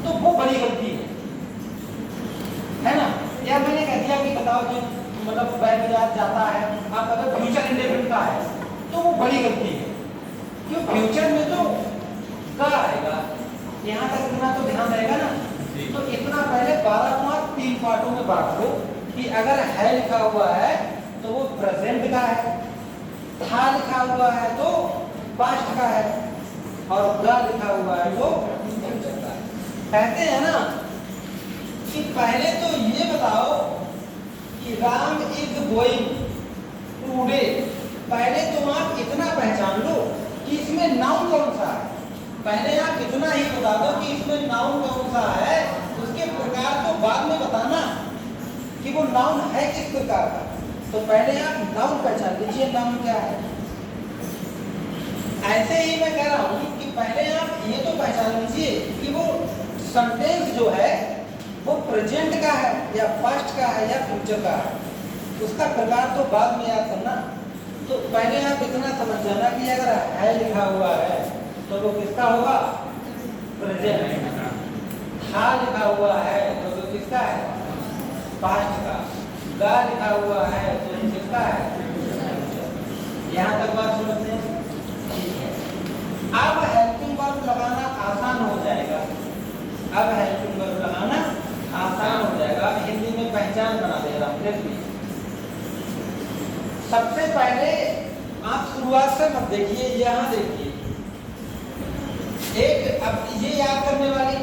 तो वो बड़ी गलती है ना। या मैंने कह दिया कि बताओ जी मतलब बाजार जाता है, आप अगर फ्यूचर इंडेफिनिट का है तो वो बड़ी गलती है, क्यों? फ्यूचर में तो का आएगा, यहाँ तक इतना तो ध्यान रहेगा ना। तो इतना पहले 12 को आप 3 पार्टों में बांट दो कि अगर है लिखा हुआ है तो वो प्रेजेंट का है, था लिखा हुआ है तो पास्ट का है, और गा लिखा हुआ है तो फ्यूचर का है। कहते हैं ना कि पहले तो ये बताओ कि राम इज गोइंग टुडे, पहले तुम आप इतना पहचान लो कि इसमें नाउन कौन सा है। पहले आप इतना ही बता दो कि इसमें नाउन कौन सा है, उसके प्रकार तो बाद में बताना कि वो नाउन है किस प्रकार का। तो पहले आप नाउन पहचान लीजिए, नाउन क्या है। ऐसे ही मैं कह रहा हूं कि पहले आप ये तो पहचान लीजिए कि वो सेंटेंस जो है वो प्रेजेंट का है या पास्ट का है या फ्यूचर का है, उसका प्रकार तो बाद में याद करना। तो पहले आप इतना समझ जाना कि अगर है लिखा हुआ है तो वो किसका होगा, प्रेजेंट। था लिखा हुआ है तो वो किसका है, पास्ट का। गा लिखा हुआ है तो वो किसका है, यहाँ तक बात समझते हैं। अब हेल्पिंग वर्ब लगाना आसान हो जाएगा, अब हेल्पिंग वर्ब लगाना आसान हो जाएगा। अब हिंदी में पहचान बना दे रहा हूँ। देखिए सबसे पहले आप शुरुआत से मत देखिए, यहाँ देखिए एक अब ये याद करने वाली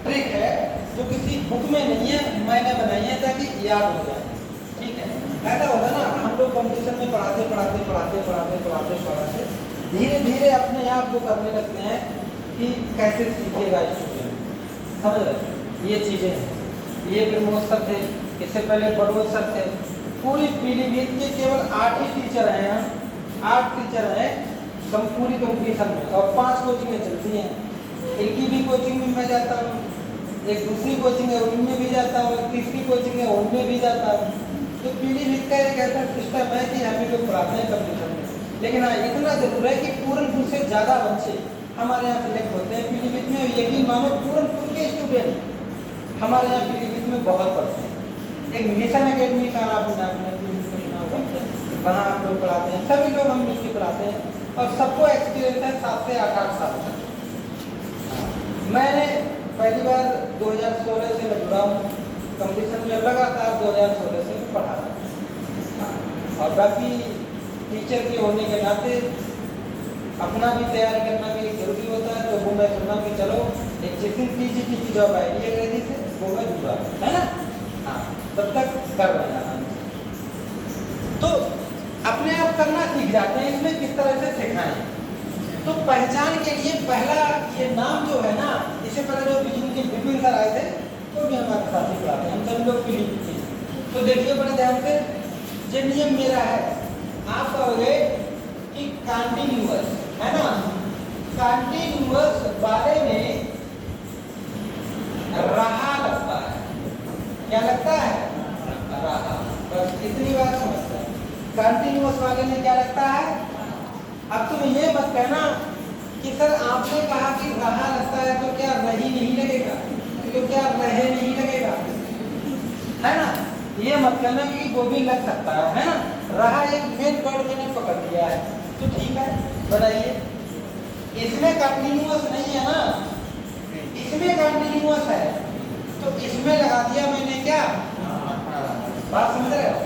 ट्रिक है जो किसी बुक में नहीं है, मैंने बनाई है ताकि याद हो जाए। ठीक है, ऐसा होता है ना, हम लोग कंपटीशन में पढ़ाते पढ़ाते पढ़ाते पढ़ाते पढ़ाते पढ़ाते धीरे धीरे अपने आप को करने लगते हैं कि कैसे सीखेगा स्टूडेंट। समझ रहे, ये चीजें हैं। ये प्रमोद सर थे, इससे पहले बड़ोद सर थे। पूरी पीलीभीत के केवल 8 ही टीचर हैं यहाँ, 8 टीचर हैं पूरी कंपटीशन में, और 5 कोचिंगें चलती हैं। एक की भी कोचिंग में मैं जाता हूँ, एक दूसरी कोचिंग है उनमें भी जाता हूँ, एक तीसरी कोचिंग है उनमें भी जाता हूँ। तो पीलीभीत का एक ऐसा सिस्टम है कि हम लोग पढ़ाते हैं कंपटीशन में। लेकिन हाँ इतना जरूर है कि पूरनपुर से ज़्यादा बच्चे हमारे यहाँ सिलेक्ट होते हैं पीलीभीत में। यकीन मानो पूरनपुर के स्टूडेंट हमारे यहाँ पीलीभीत में बहुत पढ़ते हैं। एक मिशन अकेडमी का आपने वहाँ हम लोग पढ़ाते हैं, सभी लोग हम मिलकर पढ़ाते हैं और सबको एक्सपीरियंस है 7 से 8 साल तक। मैंने पहली बार 2016 से मैं जुड़ा हूँ कंपटीशन में, लगातार 2016 से मैं पढ़ा रहा हूँ। और बाकी टीचर के होने के नाते अपना भी तैयारी करना भी जरूरी होता है। तो वो मैं सुना कि चलो एक जिस दिन पीजीटी की जॉब आएगी अंग्रेजी से वो मैं जुड़ा है ना, हाँ तब तक कर रहे हैं। तो अपने आप करना सीख जाते हैं, इसमें किस तरह से सिखाएं। तो पहचान के लिए पहला ये नाम जो है ना, इससे पहले जो बिजली के विपिन सर आए थे तो भी हमारे साथ ही पढ़ाते हैं, हम सभी लोग पीलीभीत थे। तो देखिए बड़े ध्यान से, जो नियम मेरा है आप कहोगे कि कंटिन्यूअस है ना, कंटिन्यूअस वाले में रहा लगता है। क्या लगता है, रहा। बस इतनी बात समझता है। कंटिन्यूअस वाले में क्या लगता है। अब तुम ये मत कहना कि सर आपने कहा कि रहा लगता है तो क्या रही नहीं लगेगा, तो क्या रहे नहीं लगेगा, है ना। ये मत कहना कि वो भी लग सकता है ना। रहा एक मेन वर्ड मैंने पकड़ लिया है तो ठीक है बताइए। इसमें कंटिन्यूअस नहीं है ना, इसमें कंटिन्यूअस है तो इसमें लगा दिया मैंने क्या, बात समझ रहे हो।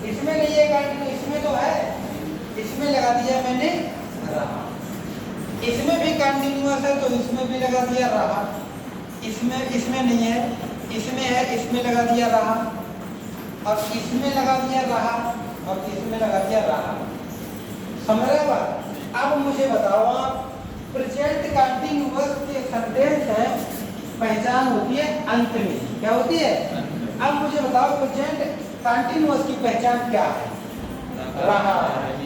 इसमें नहीं है कंटिन्यू, इसमें तो है, इसमें लगा दिया मैंने रहा। इसमें भी कंटिन्यूअस है तो इसमें भी लगा दिया रहा। इसमें नहीं है, इसमें है, इसमें लगा दिया रहा, और इसमें लगा दिया रहा, और इसमें लगा दिया रहा। समझ रहे हो। अब मुझे बताओ आप, प्रेजेंट कंटिन्यूअस के सेंटेंस है, पहचान होती है अंत में, क्या होती है। अब मुझे बताओ प्रेजेंट कंटिन्यूअस की पहचान क्या है, रहा है।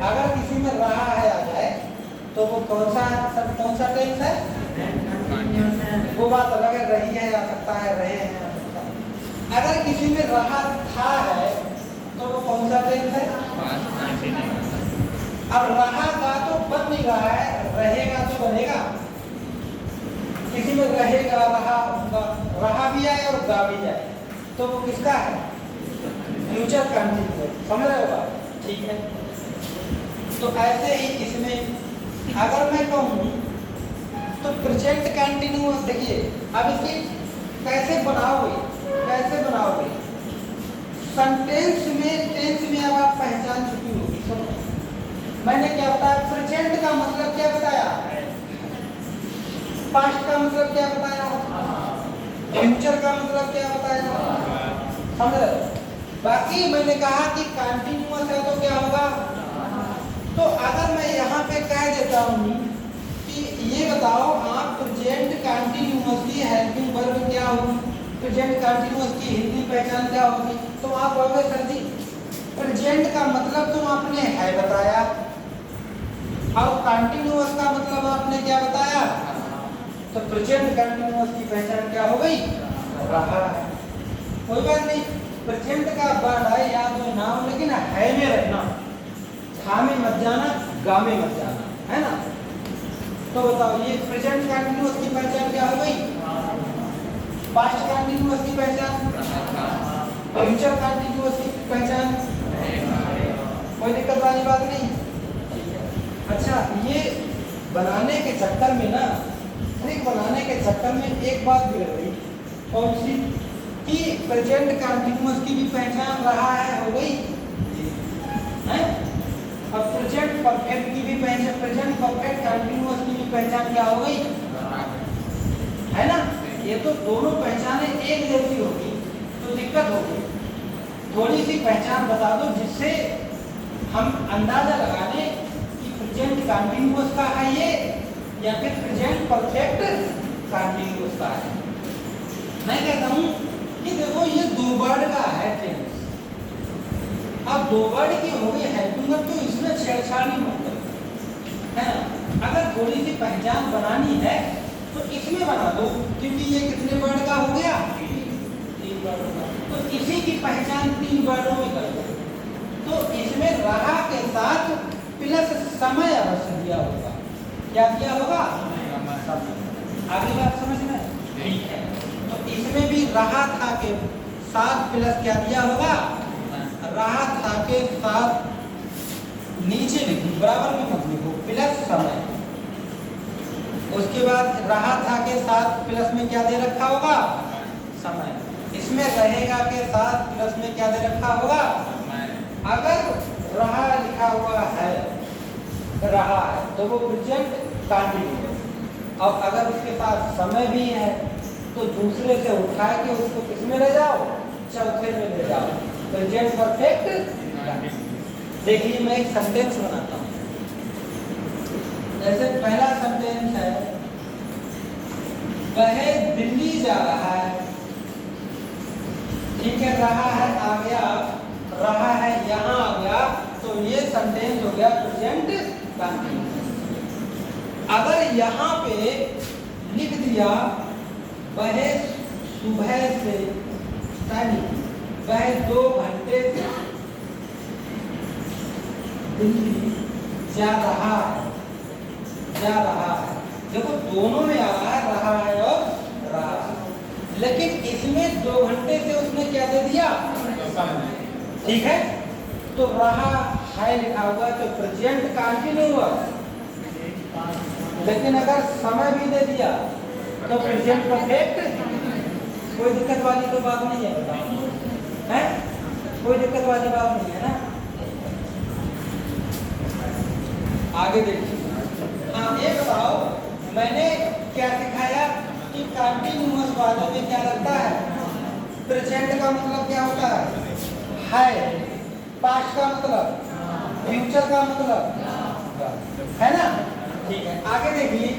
अगर किसी में रहा है आ जाए तो वो कौन सा टेंस है, वो बात अलग है, रही है आ सकता है, रहे हैं आ सकता है। अगर किसी में रहा था है तो वो कौन सा टेंस है। अब रहा का तो बन नहीं रहा है, रहेगा तो बनेगा। किसी में रहेगा, रहा भी आए और गा भी जाए तो वो किसका है, फ्यूचर कंटिन्यूअस। समझ रहे हो बात, ठीक है। तो ऐसे ही इसमें अगर मैं कहूँ तो प्रेजेंट कंटिन्यूअस, देखिए अब इसकी कैसे बनाओगे, सेंटेंस में टेंस में अब आप पहचान चुकी होगी। सुनो, मैंने क्या बताया, प्रेजेंट का मतलब क्या बताया, पास्ट का मतलब क्या बताया, फ्यूचर का मतलब क्या बताया, समझ रहे। बाकी मैंने कहा कि कंटिन्यूअस है तो क्या होगा, तो अगर मैं यहाँ पे कह देता हूँ कि ये बताओ आप प्रेजेंट कंटिन्यूअस की हेल्पिंग वर्ब क्या होगी, प्रेजेंट कंटिन्यूअस की हिंदी पहचान क्या होगी, तो आप कहोगे सर जी प्रेजेंट का मतलब तो आपने है बताया और कंटिन्यूअस का मतलब आपने क्या बताया, तो प्रेजेंट कंटिन्यूअस की पहचान क्या हो गई, रहा है। कोई बात नहीं, प्रेजेंट का वर्ड है याद हो ना हो, लेकिन है में रहना, था में मत जाना, गा में मत जाना, है ना। तो बताओ ये प्रेजेंट कंटिन्यूअस की पहचान क्या हो गई, पास्ट कंटिन्यूअस की पहचान, फ्यूचर कंटिन्यूअस की पहचान, कोई दिक्कत वाली बात नहीं। अच्छा, ये बनाने के चक्कर में ना, ट्रिक बनाने के चक्कर में एक बात बिगड़ गई, कौन सी, कि प्रेजेंट कंटिन्यूअस की भी पहचान रहा है हो गई है, और प्रेजेंट परफेक्ट की भी पहचान, प्रेजेंट परफेक्ट कंटिन्यूअस की भी पहचान क्या हो गई, है ना। ये तो दोनों पहचाने एक जैसी होगी तो दिक्कत होगी। थोड़ी सी पहचान बता दो जिससे हम अंदाजा लगा लें कि प्रेजेंट कंटिन्यूअस का है ये या फिर प्रेजेंट परफेक्ट कंटिन्यूअस का है। मैं कहता हूँ कि देखो ये दो वर्ड का है टेंस, अब दो वर्ड की हो गई हेल्पिंग वर्ब, तो इसमें छेड़छाड़ नहीं मतलब है ना। अगर थोड़ी सी पहचान बनानी है तो इसमें बना दो, क्योंकि ये कितने वर्ड का हो गया, 3 वर्ड का, तो इसी की पहचान 3 वर्डों में कर दो। तो इसमें रहा के साथ प्लस समय अवश्य दिया होगा, क्या दिया होगा, आगे बात समझ में ठीक है। तो इसमें भी रहा था के साथ प्लस क्या दिया होगा, रहा था के साथ नीचे लिखो, बराबर में मत लिखो, प्लस समय। उसके बाद रहा था के साथ प्लस में क्या दे रखा होगा, समय। इसमें रहेगा के साथ प्लस में क्या दे रखा होगा, अगर रहा लिखा हुआ है, रहा है तो वो प्रेजेंट कंटिन्यूअस, अब अगर उसके साथ समय भी है तो दूसरे से उठा के उसको किसमें ले जाओ, चौथे में ले जाओ, प्रेजेंट परफेक्ट। देखिए मैं एक सेंटेंस बनाता हूँ, जैसे पहला सेंटेंस है, वह दिल्ली जा रहा है, ठीक है, रहा है आ गया, रहा है यहाँ आ गया, तो ये सेंटेंस हो गया प्रेजेंट कंटिन्यूअस। अगर यहाँ पे लिख दिया वह सुबह से, वह 2 घंटे से दिल्ली जा रहा है, जा रहा है, देखो दोनों में आ रहा है और रहा है, लेकिन इसमें 2 घंटे से उसने क्या दे दिया, ठीक है। तो रहा है लिखा हुआ तो प्रेजेंट कंटिन्यूअस, लेकिन अगर समय भी दे दिया तो प्रेजेंट परफेक्ट। कोई दिक्कत वाली तो बात नहीं है, बताओ है, कोई दिक्कत वाली बात नहीं है ना। आगे देखिए, हाँ ये बताओ मैंने क्या सिखाया कि कंटिन्यूअस वालों में क्या लगता है, प्रेजेंट का मतलब क्या होता है, पास्ट का मतलब, फ्यूचर का मतलब, है ना। ठीक है, आगे देखिए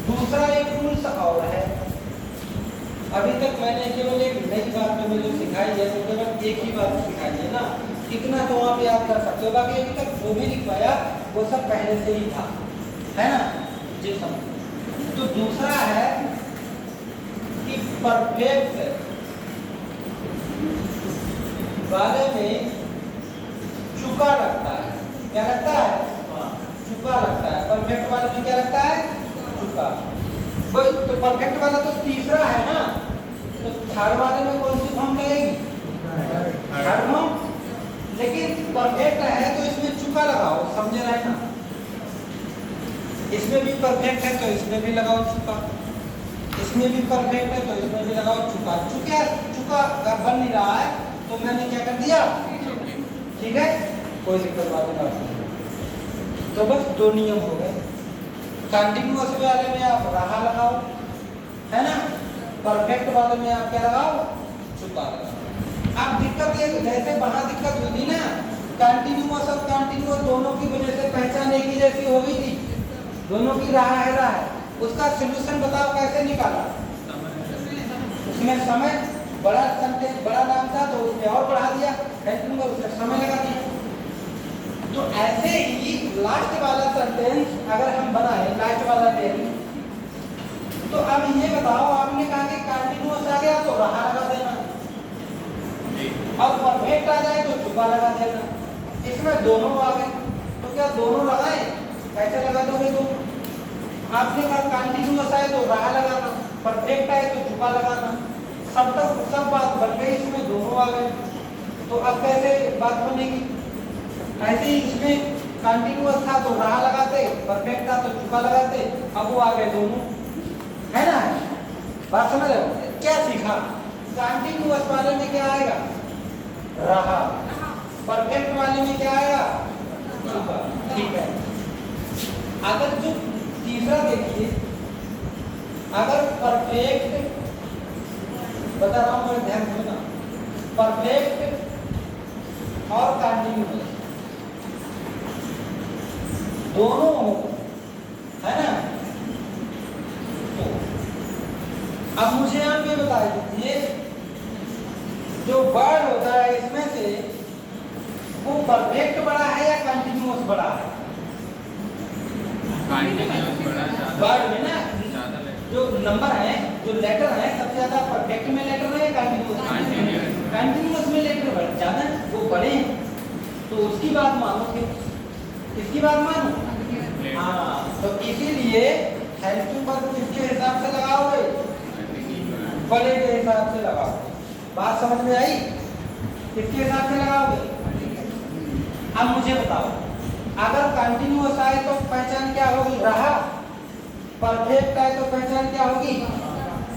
दूसरा एक रूल्स और है। अभी तक मैंने केवल एक नई बात में मुझे सिखाई है, तो केवल एक ही बात सिखाई है ना, इतना तो आप याद कर सकते हो, बाकी अभी तक जो भी लिखवाया वो सब पहले से ही था, है ना जी समझ। तो दूसरा है कि परफेक्ट वाले में चुका लगता है, क्या लगता है, चुका लगता है। परफेक्ट वाले में क्या लगता है, चुका। वही तो परफेक्ट वाला तो तीसरा है ना, तो थर्ड वाले में कौन सी फॉर्म लगेगी, थर्ड फॉर्म। लेकिन परफेक्ट है तो इसमें चुका लगाओ, समझे रहे ना। इसमें भी परफेक्ट है तो इसमें भी लगाओ चुका, इसमें भी परफेक्ट है तो इसमें भी लगाओ चुका। चुका बन नहीं रहा है तो मैंने क्या कर दिया, ठीक है, कोई दिक्कत वाली बात नहीं। तो बस दो नियम हो गए। कंटिन्यूअस वाले में आप रहा लगाओ, है ना, परफेक्ट वाले में आप क्या लगाओ, छुपा लगाओ। अब दिक्कत ये, जैसे वहां दिक्कत हुई थी ना, कंटिन्यूअस और कंटिन्यूअस दोनों की वजह से पहचान एक ही जैसी हो गई थी, दोनों की रहा है, उसका सॉल्यूशन बताओ कैसे निकाला। उसमें समय बड़ा सेंटेंस बड़ा नाम था तो उसमें और बढ़ा दिया, कंटिन्यूअस उसमें समय लगा दिया। तो ऐसे ही लास्ट वाला सेंटेंस अगर हम बनाए, लास्ट वाला टेंस, तो अब ये बताओ, आपने कहा कि कंटिन्यूअस आ गया तो रहा लगा देना, और परफेक्ट आ जाए तो छुपा लगा देना। इसमें दोनों आ गए, तो क्या दोनों लगाए, कैसे लगा दोगे दोनों? आपने कहा कंटिन्यूअस आए तो रहा लगाना, परफेक्ट आए तो छुपा लगाना, सब बात बन गई, इसमें दोनों आ गए। तो अब कैसे बात बनेगी? ऐसे ही इसमें कंटिन्यूअस था तो रहा लगाते, परफेक्ट था तो छुपा लगाते, अब वो आ गए दोनों, है ना। बात समझ रहे हो? क्या सीखा? कंटिन्यूअस वाले में क्या आएगा, रहा, परफेक्ट वाले में क्या आएगा, छुपा। ठीक है। अगर जो तीसरा देखिए, अगर परफेक्ट, बता रहा हूं मैं, ध्यान देना, परफेक्ट और कंटिन्यूअस दोनों हो, है ना। तो अब मुझे आप ये बता दीजिए, जो वर्ड होता है इसमें से वो परफेक्ट बड़ा है या कंटिन्यूअस बड़ा है? वर्ड में ना जो नंबर है, जो लेटर है, सबसे ज्यादा परफेक्ट में लेटर है या कंटिन्यूअस? कंटिन्यूअस में लेटर ज्यादा है, वो बड़े हैं, तो उसकी बात मानो, किसकी बात मानो? हाँ, तो इसीलिए हेल्पिंग वर्ब किसके हिसाब से लगाओगे, बड़े के हिसाब से लगाओगे। बात समझ में आई? किसके हिसाब से लगाओगे? अब मुझे बताओ, अगर कंटिन्यूअस आए तो पहचान क्या होगी, रहा, परफेक्ट आए तो पहचान क्या होगी,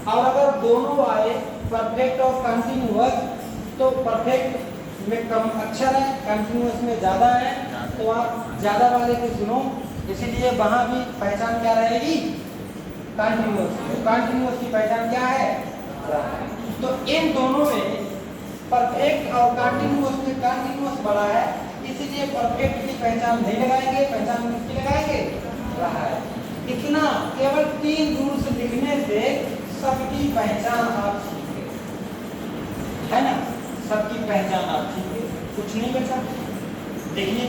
और अगर दोनों आए, परफेक्ट और कंटिन्यूअस, तो परफेक्ट में कम अक्षर है, कंटिन्यूअस में ज्यादा है, तो आप ज्यादा वाले की सुनो, इसीलिए वहां भी पहचान क्या रहेगी, कंटिन्यूअस। तो कंटिन्यूअस की पहचान क्या है, रहा। तो इन दोनों में परफेक्ट और कंटिन्यूअस में कंटिन्यूअस बड़ा है, इसीलिए परफेक्ट की पहचान नहीं लगाएंगे, पहचान किसकी लगाएंगे, रहा है। इतना केवल 3 रूल्स लिखने से सबकी पहचान आप सीख गए, है ना, सबकी पहचान आप सीख गए, कुछ नहीं बचा। देखिए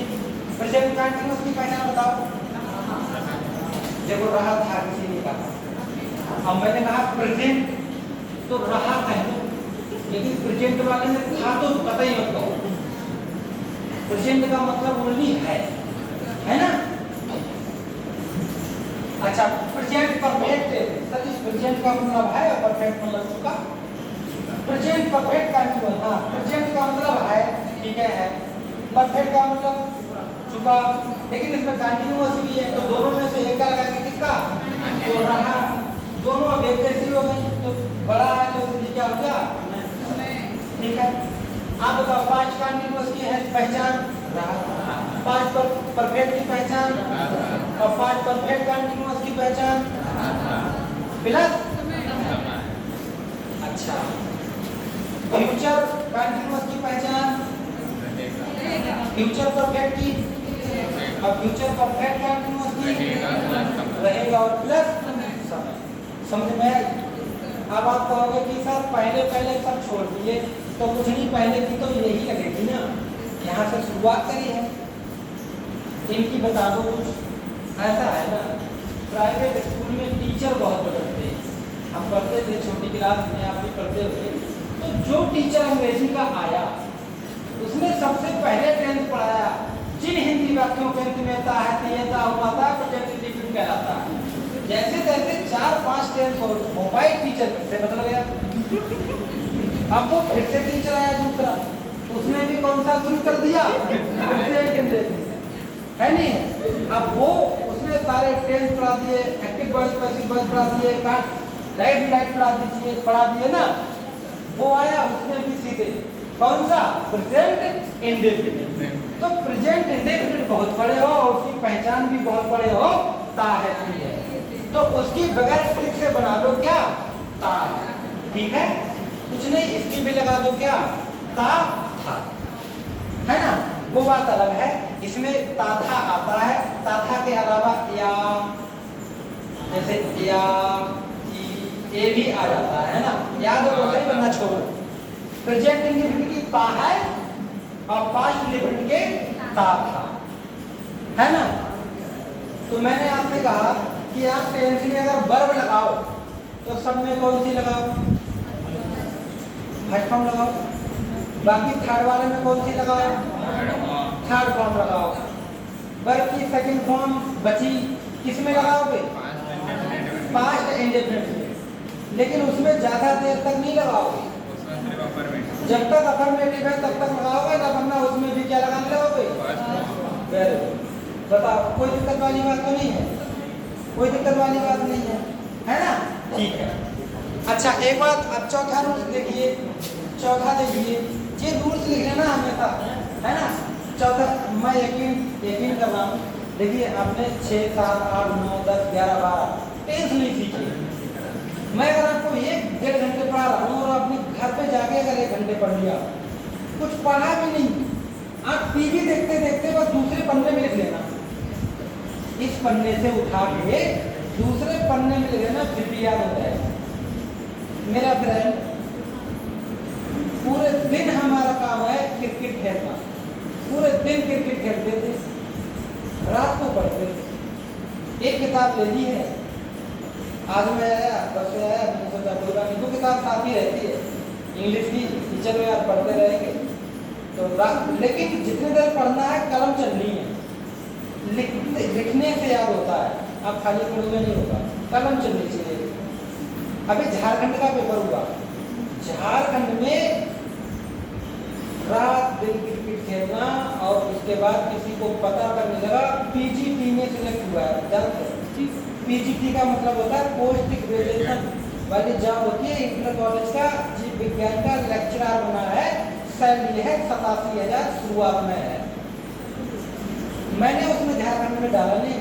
प्रेजेंट कंटिन्यूअस की पहचान बताओ। जब वो रहा था किसी ने कहा, अब मैंने कहा प्रेजेंट तो रहा है, लेकिन प्रेजेंट वाले में था तो पता ही मत कहो, प्रेजेंट का मतलब ओनली है ना। अच्छा, प्रेजेंट परफेक्ट, सर इस प्रेजेंट का मतलब है और परफेक्ट मतलब उसका, प्रेजेंट परफेक्ट कंटिन्यूअस, हाँ प्रेजेंट का मतलब है, ठीक है, परफेक्ट का मतलब छुपा, लेकिन इसमें कंटिन्यूअस भी है, तो दोनों में से एक का लगाएंगे, किसका, तो रहा, दोनों अब एक जैसी हो गई, तो बड़ा है तो इसलिए क्या हो गया, ठीक है। आप बताओ 5 कंटिन्यूअस की है पहचान, रहा, 5 परफेक्ट की पहचान, और 5 परफेक्ट कंटिन्यूअस की पहचान, प्लस, अच्छा, फ्यूचर कंटिन्यूअस की पहचान, फ्यूचर परफेक्ट की, और फ्यूचर परफेक्ट कंटिन्यूअस की रहेगा, और प्लस समय। समझ में आई? अब आप कहोगे कि सर पहले सब छोड़ दिए, तो कुछ नहीं, पहले की तो यही लगेगी ना, यहाँ से शुरुआत करी है, इनकी बता दो कुछ। ऐसा है ना, प्राइवेट स्कूल में टीचर बहुत बदलते हैं, हम पढ़ते थे छोटी क्लास में, आप भी पढ़ते हुए, तो जो टीचर अंग्रेजी का आया उसने सबसे पहले टेंथ पढ़ाया, जिन हिंदी वाक्यों के अंत में था हुआ था, प्रेजेंट इंडेफिनिट कहलाता है। जैसे जैसे 4-5 टेंथ और मोबाइल टीचर से बदल गया, अब वो फिर से टीचर आया दूसरा, उसने भी कौन सा शुरू कर दिया, है नहीं। अब वो उसने सारे टेंस पढ़ा दिए, एक्टिव वॉइस पैसिव वॉइस पढ़ा दिए, राइट पढ़ा दिए ना, वो आया उसने भी सीधे कौन सा? Present indefinite. तो प्रेजेंट इंडेफिनिट बहुत पढ़े हो, उसकी पहचान भी बहुत पढ़े हो, ता है है। तो उसकी बगैर ट्रिक से बना दो क्या? ता है। ठीक है, कुछ नहीं, इसकी भी लगा दो क्या? ता था, है ना, वो बात अलग है। इसमें ता था आता है, ता था के अलावा या, जैसे या ए भी आ जाता है ना, याद हो सही, बनना छोड़ो। प्रेजेंट इंडेफिनिट की ता है और पास्ट इंडेफिनिट के ता था, है ना। तो मैंने आपसे कहा कि आप टेंस में अगर वर्ब लगाओ तो सब में कौन सी लगाओ? फर्स्ट फॉर्म लगाओ। बाकी थर्ड वाले में कौन सी लगाओ? थर्ड फॉर्म लगाओ। वर्ब की सेकंड फॉर्म बची, किसमें लगाओगे? पास्ट इंडेफिनिट में। लेकिन उसमें ज्यादा देर तक नहीं लगाओगे, जब तक अफर्मेटिव है तब तक लगाओगे ना, वरना उसमें भी क्या लगाने लगोगे? बताओ, कोई दिक्कत वाली बात तो नहीं है? कोई दिक्कत वाली बात नहीं है ना? ठीक है। अच्छा, एक बात, अब चौथा रूल्स देखिए, चौथा देखिए, ये रूल्स लिख लेना हमेशा, है ना। चौथा मैं यकीन कर रहा हूँ, देखिए आपने 6, 7, 8, 9, 10, 11, 12 टेंस नहीं सीखी। मैं अगर आपको 1-1.5 घंटे पढ़ा रहा हूँ और आपने घर पे जाके अगर 1 घंटे पढ़ लिया, कुछ पढ़ा भी नहीं, आप टीवी देखते देखते बस दूसरे पन्ने में लिख लेना, इस पन्ने से उठा के दूसरे पन्ने में लिख लेना, फिर भी याद हो जाएगा। मेरा फ्रेंड, पूरे दिन हमारा काम है क्रिकेट खेलना, पूरे दिन क्रिकेट खेलते थे, रात को पढ़ते थे। एक किताब ले ली है, आज मैं आया, परसों आया, मैंने सोचा कोई बात नहीं, 2 किताब साथ ही रहती है, इंग्लिश की, टीचर में यार पढ़ते रहेंगे तो लेकिन जितनी देर पढ़ना है कलम चलनी है, लिखने से याद होता है, आप खाली पढ़ोगे नहीं होगा, कलम चलनी चाहिए। अभी झारखंड का पेपर हुआ, झारखंड में रात दिन क्रिकेट खेलना, और उसके बाद किसी को पता करने लगा पीजीटी में सिलेक्ट हुआ है। जानते हैं पीजीटी का मतलब होता है पोस्ट ग्रेजुएशन वाली जॉब होती है, इंटर कॉलेज का जीव विज्ञान का लेक्चरर बना है, सैलरी है 87,000 शुरुआत में है। मैंने उसमें झारखंड में डाला नहीं,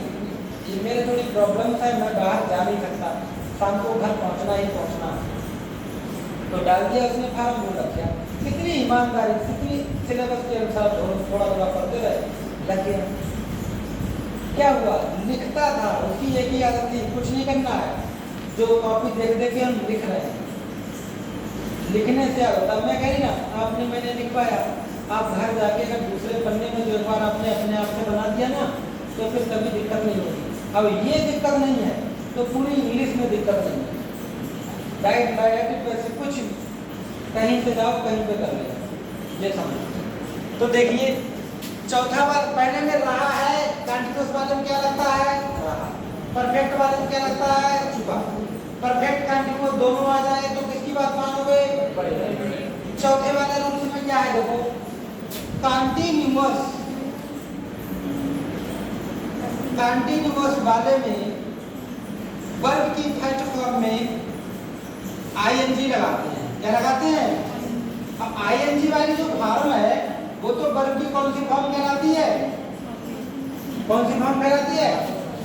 मेरे थोड़ी प्रॉब्लम्स है, मैं बाहर जा नहीं सकता, शाम को घर पहुंचना ही पहुंचना, तो डाल दिया उसने फार्म, बोल रखा। कितनी ईमानदारी, कितनी सिलेबस के अनुसार थोड़ा थोड़ा पढ़ते रहे, लगे। क्या हुआ, लिखता था, उसकी एक ही आदत थी, कुछ नहीं करना है, जो कॉपी देख देख के हम लिख रहे हैं, लिखने से होता। मैं कह रही ना, आपने मैंने लिख पाया, आप घर जाके अगर दूसरे पन्ने में जो एक बार आपने अपने आप से बना दिया ना, तो फिर कभी दिक्कत नहीं होगी। अब ये दिक्कत नहीं है तो पूरी इंग्लिश में दिक्कत नहीं है, डायरेक्ट वैसे कुछ कहीं पे जाओ कहीं पे कर लेना, ये समझ। तो देखिए चौथा बार पहले में रहा है, कंटीन्यूअस वाले में क्या लगता है? रहा। परफेक्ट वाले में क्या लगता है? चुका। परफेक्ट कंटीन्यूअस दोनों आ जाए तो किसकी बात मानोगे? चौथे वाले रूल्स में क्या है देखो, कंटीन्यूअस वाले में वर्ब की फर्स्ट फॉर्म में आईएनजी लगाते हैं। क्या लगाते हैं? अब आईएनजी वाली जो फॉर्म है वो तो वर्ब की कौन सी फॉर्म कहलाती है? कौन सी फॉर्म कहलाती है?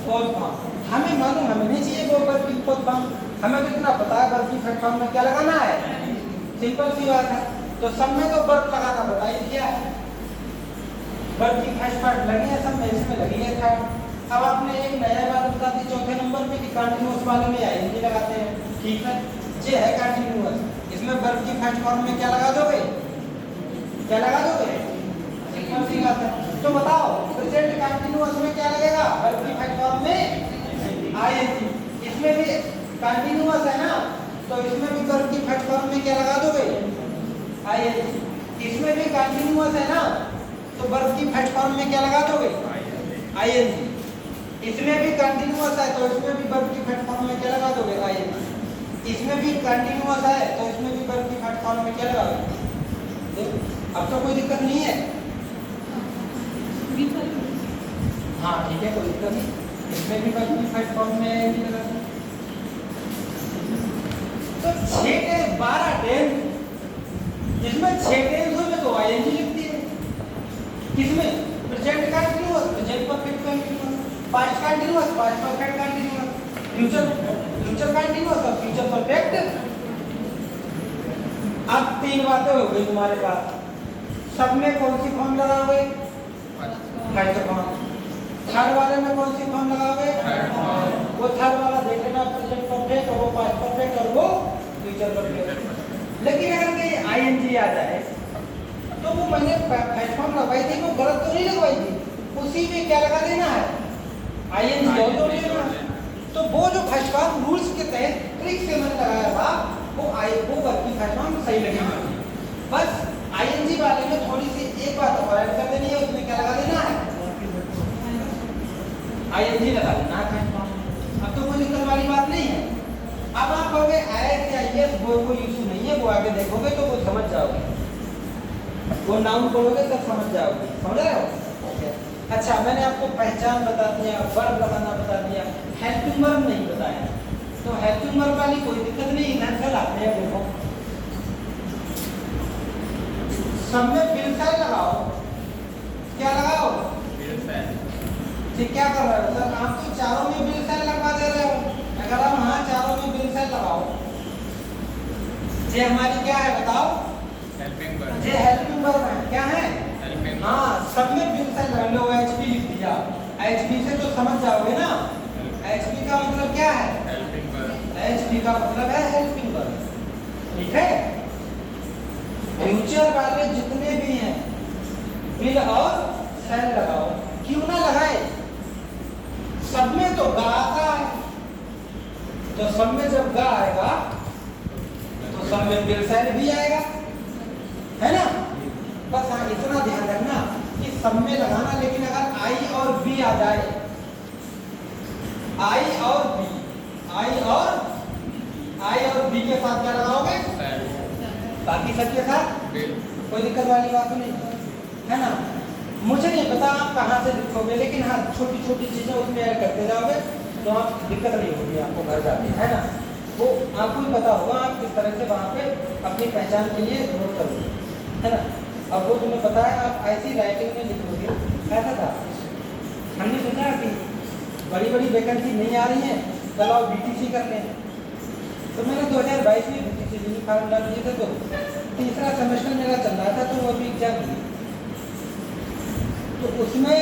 Fourth form. हमें मालूम, हमें नहीं चाहिए वो वर्ब की फोर्थ फॉर्म, हमें तो इतना पता है वर्ब की फर्स्ट फॉर्म में क्या लगाना है, सिंपल सी बात है। तो सब में तो वर्ब लगाना बताइए क्या है, वर्ब की फर्स्ट पार्ट लगी है, सब में इसमें लगी है थर्ड। अब आपने एक नया बात बता दी चौथे नंबर पे कि कंटीन्यूअस वाले में आईएनजी लगाते हैं, ठीक है, ये है कंटीन्यूअस, इसमें वर्ब की फर्स्ट फॉर्म में क्या लगा दोगे? क्या लगा दोगे? सिंपल सी बात है। तो बताओ प्रेजेंट कंटीन्यूअस में क्या लगेगा? वर्ब की फर्स्ट फॉर्म में आईएनजी। इसमें भी कंटीन्यूअस है ना, तो इसमें भी वर्ब की फर्स्ट फॉर्म में क्या लगा दोगे? आईएनजी। इसमें भी कंटीन्यूअस है ना, तो वर्ब की फर्स्ट फॉर्म में क्या लगा दोगे? आईएनजी। इसमें भी कंटीन्यूअस है तो इसमें भी वर्ब की फर्स्ट फॉर्म में क्या लगा दोगे? आईएनजी। इसमें भी कंटीन्यूअस है तो इसमें भी वर्ब की फर्स्ट फॉर्म में क्या लगा दोगे? अब तो कोई दिक्कत नहीं है, हाँ ठीक है, कोई दिक्कत नहीं, इसमें भी वर्ब की फर्स्ट फॉर्म में आईएनजी लगा दो। तो 6 के 12 10 जिसमें 6 टेंस हो में तो आईएनजी लिखती है। किसमें? Present continuous, present perfect continuous, past continuous, past perfect continuous, future continuous और फ्यूचर परफेक्ट। अब 3 बातें हो गई तुम्हारे पास। सब में कौन सी फॉर्म लगाओगे? First form. थर्ड वाले में कौन सी फॉर्म लगाओगे? वो थर्ड वाला देख लेना, प्रेजेंट परफेक्ट और वो पास्ट परफेक्ट और वो फ्यूचर परफेक्ट। लेकिन अगर कहीं आईएनजी आ जाए तो वो मैंने फर्स्ट फॉर्म लगवाई थी, वो गलत तो नहीं लगवाई थी, उसी में क्या लगा देना है? आईएनजी हो तो लेना। तो वो जो फर्स्ट फॉर्म रूल्स के तहत ट्रिक से मैंने लगाया था वो वर्किंग फर्स्ट फॉर्म सही लगेगी। बस आईएनजी वाले में थोड़ी सी एक बात और ऐड कर देनी है, उसमें क्या लगा देना है? आईएनजी लगा देना है। अब तो कोई दिक्कत वाली बात नहीं है। अब आप कहोगे एस या यस वो कोई इशू नहीं है, वो आगे देखोगे तो वो समझ जाओगे, वो नाउन पढ़ोगे तब समझ जाओगे। समझ रहे हो? ओके। अच्छा, मैंने आपको पहचान बता दिया, वर्ब लगाना बता दिया, हेल्पिंग वर्ब नहीं बताया। तो हेल्पिंग वर्ब वाली कोई दिक्कत नहीं, नेचुरल आते हैं। देखो सब में बिल साइन लगाओ। क्या लगाओ? ठीक, क्या कर रहे हो सर? आप तो चारों में बिल साइन लगवा दे रहे हो। अगर हम हाँ चारों में बिल साइन लगाओ, ये हमारी क्या है बताओ? Helping verb. ये हेल्पिंग वर्ब है। क्या है? हेल्पिंग। हाँ, सब में बिल साइन लगा लो। एचपी लिख दिया, एचपी से तो समझ जाओगे ना। एचपी का मतलब क्या है? Helping verb. एचपी का मतलब है हेल्पिंग वर्ब। ठीक है? फ्यूचर वाले जितने भी हैं बिल और साइन लगाओ। क्यों ना लगाए? सब में तो गा आता है, तो सब में जब गा आएगा तो सब में बिल साइन भी आएगा, है ना? बस हाँ इतना ध्यान रखना कि सब में लगाना, लेकिन अगर आई और बी आ जाए, आई और बी के साथ क्या लगाओगे? बाकी सबके साथ कोई दिक्कत वाली बात तो नहीं है ना? मुझे नहीं पता आप कहाँ से लिखोगे, लेकिन हाँ छोटी छोटी चीजें उसमें ऐड करते जाओगे तो आप दिक्कत नहीं होगी आपको घर जाके, है ना? वो आपको ही पता होगा आप किस तरह से वहाँ पे अपनी पहचान के लिए नोट करोगे, है ना? अब वो तुम्हें पता है, आप ऐसी राइटिंग में लिखोगे। ऐसा था, हमने सोचा कि बड़ी बड़ी वैकेंसी नहीं आ रही है, चलो आप बीटीसी कर लें। तो मैंने 2022 में बीटीसी फॉर्म डाल दिए थे, तो तीसरा सेमेस्टर मेरा चल रहा था, तो वो अभी एग्जाम हुई। तो उसमें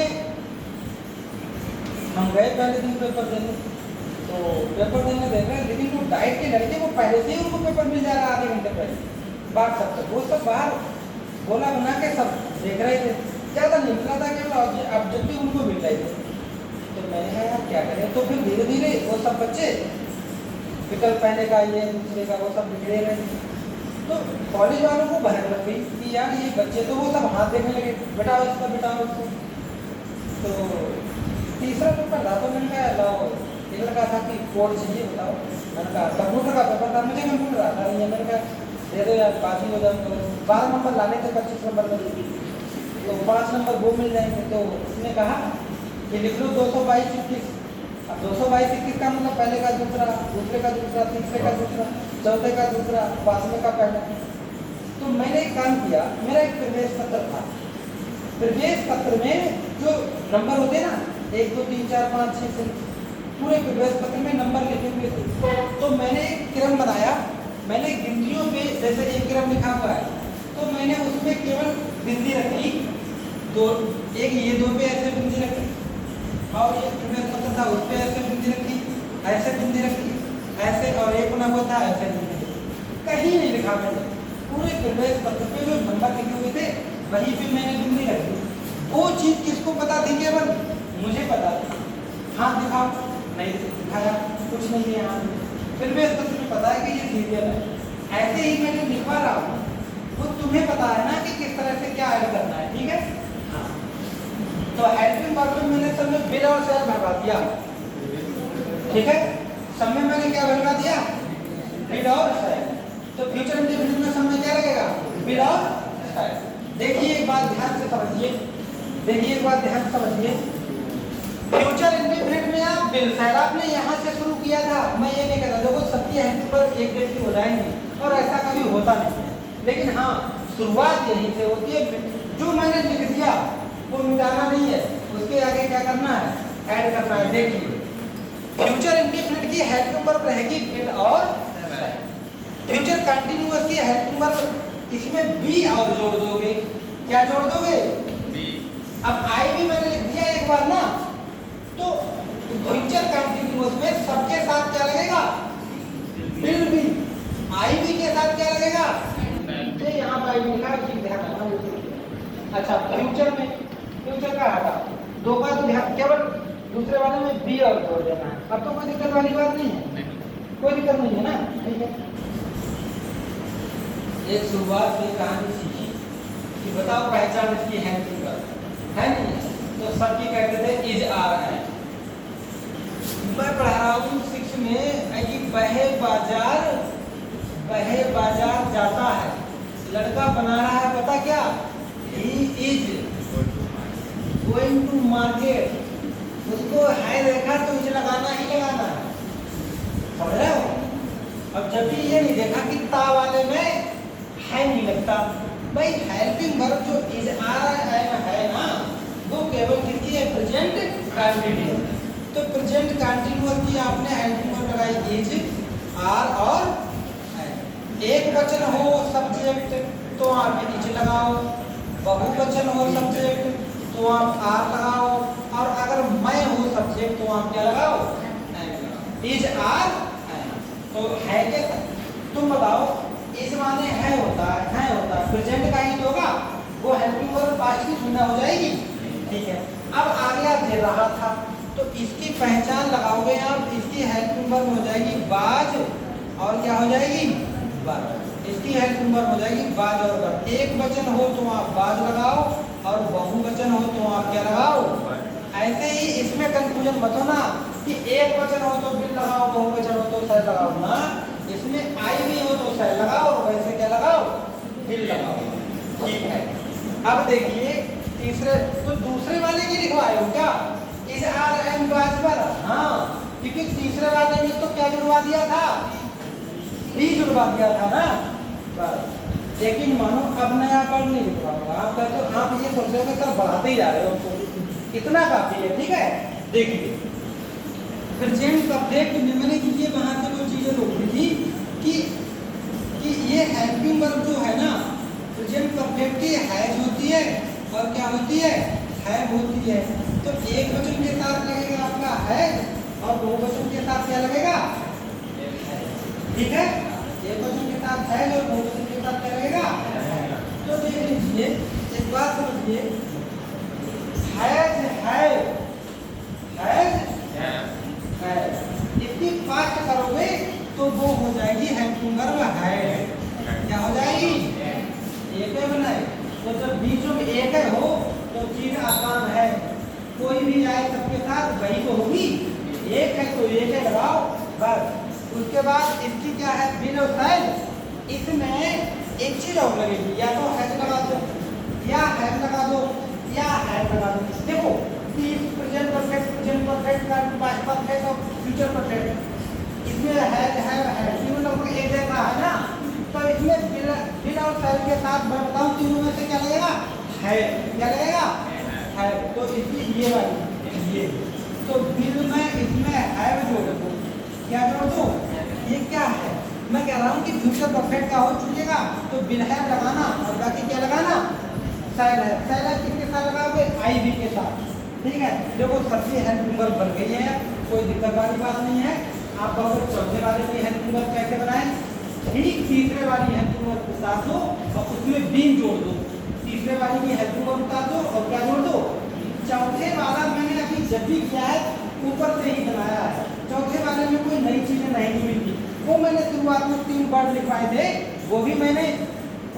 हम गए पहले दिन पेपर देने, तो पेपर देने देख रहे हैं, लेकिन वो डाइट के लड़के वो पहले से ही उनको पेपर मिल जा रहा है आधे घंटे पहले। बात सब तक वो सब बाहर बोला बना के सब देख रहे थे, ज़्यादा नहीं मिला था, केवल ऑब्जेक्टिव उनको मिल रहे थे। तो मैंने कहा यार क्या करें, तो फिर धीरे धीरे वो सब बच्चे विकल्प पहने का ये दूसरे का वो सब बिगड़े रहे। तो कॉलेज वालों को बहन लग गई कि यार ये बच्चे तो वो सब हाथ देखने लगे, बेटाओ इसका बेटाओ उसको। तो तीसरा पेपर था, तो मैंने कहा लाओ, एक लड़का था कि कोड चाहिए बताओ। मैंने कहा कंप्यूटर का पेपर था, मुझे कंप्यूटर आता नहीं है। मैंने कहा दे दो यार, बात ही हो जाए। तो 12 नंबर लाने थे 25 नंबर में, तो 5 नंबर वो मिल जाएंगे। तो उसने कहा कि लिख लो 222-21। अब 222-21 का मतलब पहले का दूसरा, दूसरे का दूसरा, तीसरे का दूसरा, चौथे का दूसरा, 5वें का पहला। तो मैंने एक काम किया, मेरा एक प्रवेश पत्र था। प्रवेश पत्र में जो नंबर होते हैं ना, 1 2 3 4 5 6 7, पूरे प्रवेश पत्र में नंबर लिखे हुए थे। तो मैंने एक क्रम बनाया, मैंने गिनतियों पे जैसे एक क्रम लिखा हुआ है, तो मैंने उसमें केवल बिंदी रखी, तो एक ये 2 पे ऐसे बिंदी रखी, और ये प्रवेश पत्र था उस पे ऐसे बिंदी रखी, ऐसे बिंदी रखी, ऐसे, और एक बना हुआ था ऐसे बिंदी रखी। कहीं नहीं लिखा मैंने, पूरे प्रवेश पत्र पे जो नंबर लिखे हुए थे वहीं पे मैंने बिंदी रखी। वो चीज़ किसको पता थी? केवल मुझे पता था। हाथ दिखाओ, नहीं दिखाया, कुछ नहीं है यहाँ। प्रवेश पत्र में पता है कि ये सीरियल है। ऐसे ही मैं जो लिखवा रहा हूँ वो तुम्हें पता है ना कि किस तरह से क्या ऐड करना है, ठीक है? हाँ। तो हेल्पिंग वर्ब में मैंने सब में बिल और सेल भरवा दिया, ठीक है? सब में मैंने क्या भरवा दिया? बिल और सेल। तो फ्यूचर इंडेफिनिट में सब में क्या लगेगा? बिल और सेल। देखिए एक बात ध्यान से समझिए, देखिए एक बात ध्यान से समझिए। फ्यूचर इंडेफिनिट में आप बिल सेल आपने यहाँ से शुरू किया था, मैं ये नहीं कहता देखो सबकी हैंड पर एक डेट की हो जाएंगे, और ऐसा कभी होता नहीं है। लेकिन हाँ शुरुआत यहीं से होती है। जो मैंने लिख दिया वो मिटाना नहीं है, उसके आगे क्या करना है, ऐड करना है। देखिए फ्यूचर इंडेफिनिट की हेल्पिंग वर्ब रहेगी विल और फ्यूचर कंटिन्यूअस की हेल्पिंग वर्ब इसमें बी और जोड़ दोगे। क्या जोड़ दोगे? बी। अब आई भी मैंने लिख दिया एक बार ना, तो फ्यूचर कंटिन्यूअस में सबके साथ क्या लगेगा? Will be. आई भी के साथ क्या लगेगा? ये यहाँ पर आई भी लिखा है, ध्यान रखना। अच्छा फ्यूचर में, फ्यूचर का हटा दो का तो ध्यान, केवल दूसरे वाले में बी और जोड़ देना है। अब तो कोई दिक्कत वाली बात नहीं है, कोई दिक्कत नहीं है ना, ठीक है। एक शुरुआत में कहानी सीखी कि बताओ पहचान इसकी हेल्पिंग वर्ब है नहीं, तो सबकी कहते थे इज आर है। मैं पढ़ा रहा हूँ 6 में कि बहे बाजार जाता है, लड़का बना रहा है, पता क्या, he is going to market. उसको है देखा तो इज लगाना ही लगाना है, समझ रहे हो। अब जब भी ये नहीं देखा कि ता वाले में है नहीं लगता, भाई हेल्पिंग वर्ब जो इज आ रहा है ना, वो केवल किसकी है, प्रेजेंट कंटिन्यूअस। तो प्रेजेंट कंटिन्यूअस की आपने हेल्पिंग वर्ब लगाई इज, आर और है। एक वचन हो सब्जेक्ट तो आप इज लगाओ, बहुवचन हो सब्जेक्ट तो आप आर लगाओ, और अगर मैं हूँ सब्जेक्ट तो आप क्या लगाओ, इज आर। तो है क्या, तुम बताओ, इज माने है होता है प्रेजेंट का ही होगा, वो हेल्पिंग वर्ब पास्ट की सुनना हो जाएगी, ठीक है। अब आगे दे रहा था तो इसकी पहचान लगाओगे आप, इसकी हेल्पिंग वर्ब हो जाएगी बाज, और क्या हो जाएगी, वर्ब। इसकी हेल्पिंग वर्ब हो जाएगी बाज और वर्ब। एक वचन हो तो आप बाज लगाओ, और बहुवचन हो तो आप क्या लगाओ। ऐसे ही इसमें कंफ्यूजन मत होना कि एक वचन हो तो बिल लगाओ, बहुवचन हो तो सर लगाओ ना, इसमें आई भी हो तो सर लगाओ, वैसे क्या लगाओ, बिल लगाओ, ठीक है। अब देखिए तीसरे, तो दूसरे वाले की लिखवाए हो क्या, इज आर एम बाज पर, हाँ, क्योंकि तीसरे वाले में तो क्या जुड़वा दिया था, बी जुड़वा दिया था ना, बस। लेकिन मानो अब नया पढ़ नहीं लिखवाऊंगा, आप कहते हो, आप ये सोच रहे हो सर बढ़ाते ही जा रहे हो, इतना काफी है, ठीक है। देखिए प्रेजेंट परफेक्ट में मैंने ये वहां से वो चीजें रोकी थी कि ये हेल्पिंग वर्ब जो है ना, प्रेजेंट परफेक्ट की हैज होती है और क्या होती है, हैव होती है। तो एक वचन के साथ लगेगा आपका हैज, और बहुवचन के साथ क्या लगेगा, ठीक है। एक वचन के साथ हैज और बहुवचन के साथ क्या लगेगा। तो देख लीजिए, एक बात समझिए, हैज इसकी फास्ट करोगे तो वो हो जाएगी हेल्पिंग वर्ब है, क्या हो जाएगी, एक है बनाए। तो जब बीचों में एक है हो तो चीज आसान है, कोई भी आए सबके साथ वही तो होगी, एक है तो एक है लगाओ, बस। उसके बाद इसकी क्या है, बिल और साइड, इसमें एक चीज और लगेगी, या तो हैज लगा दो, या हैव लगा दो, या हैव लगा दो। देखो प्रेजेंट परफेक्ट का पास्ट परफेक्ट और फ्यूचर परफेक्ट, इसमें है तीनों लगभग एक जैसा है ना, तो इसमें बिल और सेल के साथ मैं बताऊं तीनों में से क्या लगेगा, है, क्या लगेगा, है। तो इसकी ये वाली ये, तो बिल में इसमें है जोड़ दो, क्या जोड़ दो, ये क्या है, मैं कह रहा हूँ कि फ्यूचर परफेक्ट का हो चुकेगा तो बिल है लगाना, और बाकी क्या लगाना, सेल है किसके साथ लगाओगे, आई बी के साथ, ठीक है। देखो सबसे हेल्पिंग वर्ब बन गई है, कोई दिक्कत वाली बात नहीं है। आप कहोगे चौथे वाले की हेल्पिंग वर्ब कैसे बनाएं, ठीक तीसरे वाली हेल्पिंग वर्ब उतार दो और उसमें बीन जोड़ दो, तीसरे वाली की हेल्पिंग वर्ब उतार दो और क्या जोड़ दो, चौथे वाला मैंने अभी जब भी किया है ऊपर से ही बनाया है, चौथे वाले में कोई नई चीजें नहीं जुड़ी थी, वो मैंने शुरुआत में 3 वर्ड लिखवाए थे, वो भी मैंने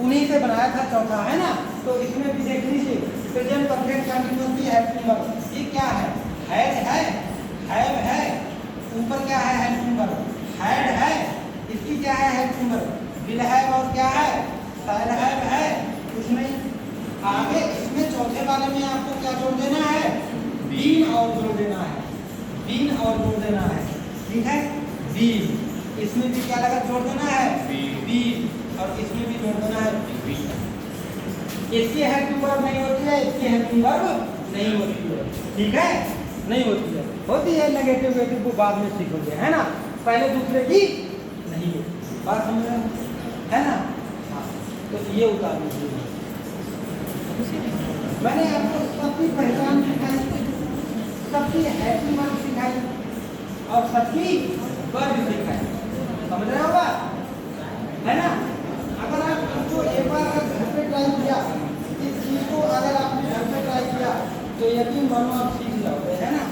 उन्हीं से बनाया था, चौथा है ना। तो इसमें भी देख लीजिए, प्रेजेंट परफेक्ट कंटिन्यूअस की हेल्पिंग वर्ब, ये क्या है, हैव है, ऊपर क्या है हेल्पिंग वर्ब, हैड है, इसकी क्या है हेल्पिंग वर्ब, विल हैव, और क्या है, शायद हैव है। उसमें आगे इसमें चौथे वाले में आपको क्या जोड़ देना है, बीन और जोड़ देना है, बीन और जोड़ देना है, ठीक है, बीन। इसमें भी क्या लगा जोड़ देना है, बीन, और इसमें भी जोड़ देना है, इसकी हेल्पिंग वर्ब नहीं होती है, इसकी हेल्पिंग वर्ब नहीं होती है, ठीक है, नहीं होती है नेगेटिव वेटिव को बाद में सीखोगे, है ना, पहले दूसरे की नहीं है, बात समझ रहे हो, है ना। हाँ, तो ये उतार दीजिए। मैंने आपको सबकी पहचान सिखाई, सबकी हेल्पिंग वर्ब सिखाई और सबकी वर्ब सिखाई, समझ रहे होगा, है ना। अगर आप इसको एक बार अगर घर पे ट्राई किया, इस चीज को अगर आपने घर पे ट्राई किया तो यकीन मानो आप सीख जाओगे, है ना।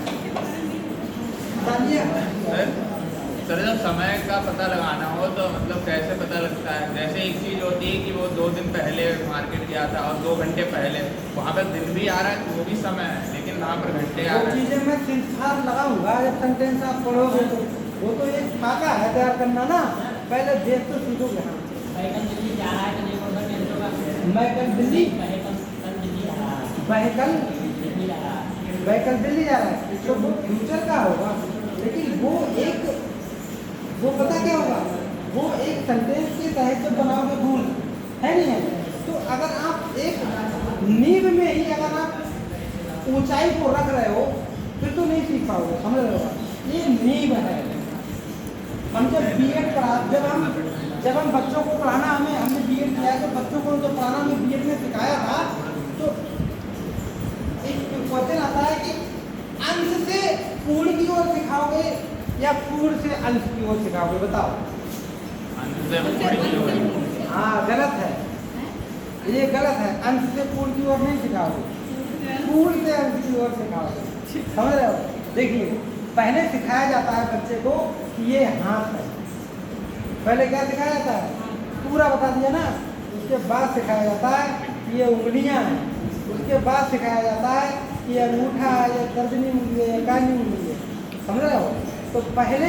सर जब समय का पता लगाना हो तो मतलब कैसे पता लगता है? जैसे एक चीज़ होती है कि वो 2 दिन पहले मार्केट गया था और 2 घंटे पहले, वहाँ पर दिन भी आ रहा है तो वो भी समय है, लेकिन वहाँ पर घंटे आ रहे हैं। चीज़ें मैं सिंसार लगाऊंगा जब सेंटेंस आप पढ़ोगे तो वो तो एक खाका है तैयार करना ना, पहले देख तो सीखोगे। हाँ, मैं कल दिल्ली जा रहा है तो वो फ्यूचर का होगा, लेकिन वो पता क्या होगा, वो एक सेंटेंस के तहत जब बनाओगे भूल है नहीं है, तो अगर आप एक नींव में ही अगर आप ऊंचाई को रख रहे हो फिर तो नहीं सीख पाओगे, समझ रहे हो, ये नींव है। हम जब बीएड पढ़ा, जब हम बच्चों को पढ़ाना, हमने बीएड किया तो बच्चों को जो पढ़ाना हमें बीएड में सिखाया था, तो एक क्वेश्चन आता है कि अंश से पूर्ण की ओर सिखाओगे या पूर्ण से अंश की ओर सिखाओगे, बताओ। हाँ, गलत है, ये गलत है, अंश से पूर्ण की ओर नहीं सिखाओगे, पूर्ण से अंश की ओर सिखाओगे, समझ रहे हो। देखिए पहले सिखाया जाता है बच्चे को कि ये हाथ है, पहले क्या सिखाया जाता है, पूरा बता दिया ना, उसके बाद सिखाया जाता है कि ये उंगलियां हैं, उसके बाद सिखाया जाता है कि ये अंगूठा है, ये तर्जनी उंगली है, ये कानी उंगली है, समझ रहे हो। तो पहले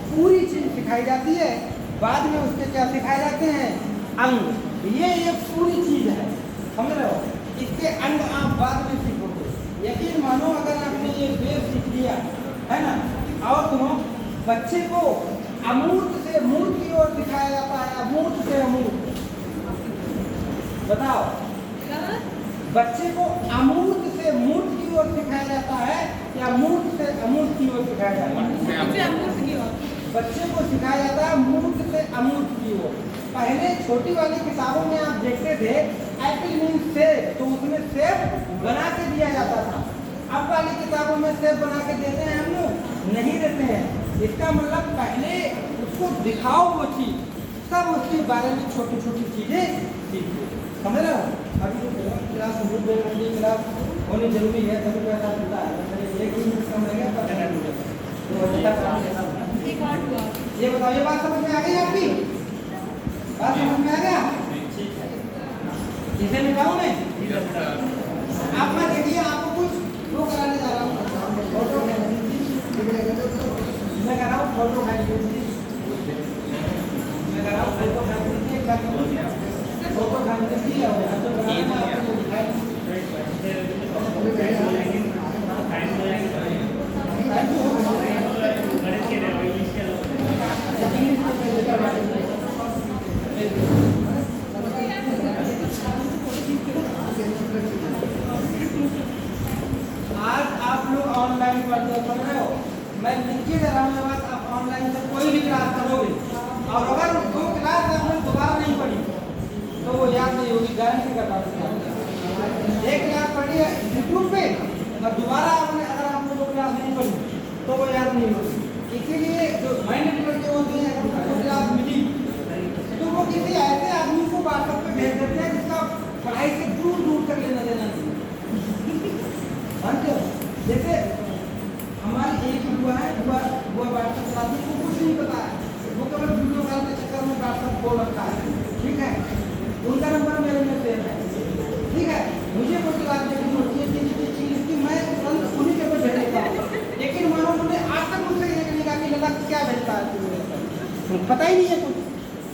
पूरी चीज सिखाई जाती है, बाद में उसके क्या सिखाए जाते हैं, अंग, ये पूरी चीज है, समझ रहे हो, इसके अंग आप बाद में सीखोगे। यकीन मानो अगर आपने ये बेस सीख लिया है ना, और सुनो, बच्चे को अमूर्त से मूर्त की ओर सिखाया जाता है, अमूर्त से अमूर्त, बताओ, बच्चे को अमूर्त से मूर्त की ओर सिखाया जाता है या मूर्त से अमूर्त की ओर सिखाया जाता है? बच्चे को सिखाया जाता है मूर्त से अमूर्त की ओर। पहले छोटी वाली किताबों में आप देखते थे एप्पल मीन सेब, तो उसमें सेब बना के दिया जाता था। अब वाली किताबों में सेब बना के देते हैं हम लोग? नहीं देते हैं। इसका मतलब पहले उसको दिखाओ वो चीज, सब उसके बारे में छोटी छोटी चीजें सीखो, समझ रहे हो। अभी तो क्लास क्लास होनी जरूरी है, तभी पैसा मिलता है, एक मिनट कम लगेगा पता नहीं मिलेगा। ये बताओ, ये बात समझ में आ गई आपकी? बात समझ में आ गया? ठीक है, इसे मिटाऊं मैं? आप मैं देखिए आपको कुछ वो कराने जा रहा हूँ, फोटो मैं कह रहा हूँ, फोटो मैं कह रहा हूँ फोटो आज आप लोग ऑनलाइन पढ़ रहे हो, मैं लिखी दे रहा हूँ बात, आप ऑनलाइन से कोई भी क्लास करोगे और अगर दो क्लास आपने दोबारा नहीं पढ़ी तो वो याद नहीं होगी, गारंटी करता हूँ। एक क्लास पढ़ी है यूट्यूब पे और दोबारा आपने अगर आपने वो क्लास नहीं पढ़ी तो वो याद नहीं होगी। इसीलिए जो माइंड लड़के होते हैं उनको क्लास मिली तो वो किसी ऐसे आदमी को व्हाट्सएप पे भेज देते हैं जिसका पढ़ाई से दूर दूर तक लेना देना नहीं। जैसे हमारी एक हुआ है, वो व्हाट्सएप चलाती है, वो कुछ नहीं पता है, वो केवल वीडियो कॉल के चक्कर में व्हाट्सएप खोल रखा है, ठीक है, उनका नंबर मेरे में सेव है, ठीक है, मुझे वो क्लास देखनी होती है कि मैं तुरंत उन्हीं के ऊपर भेजता हूँ, लेकिन मानो उन्होंने आज तक मुझसे देखने का कि लगा क्या भेजता है तुम्हें पता ही नहीं है कुछ,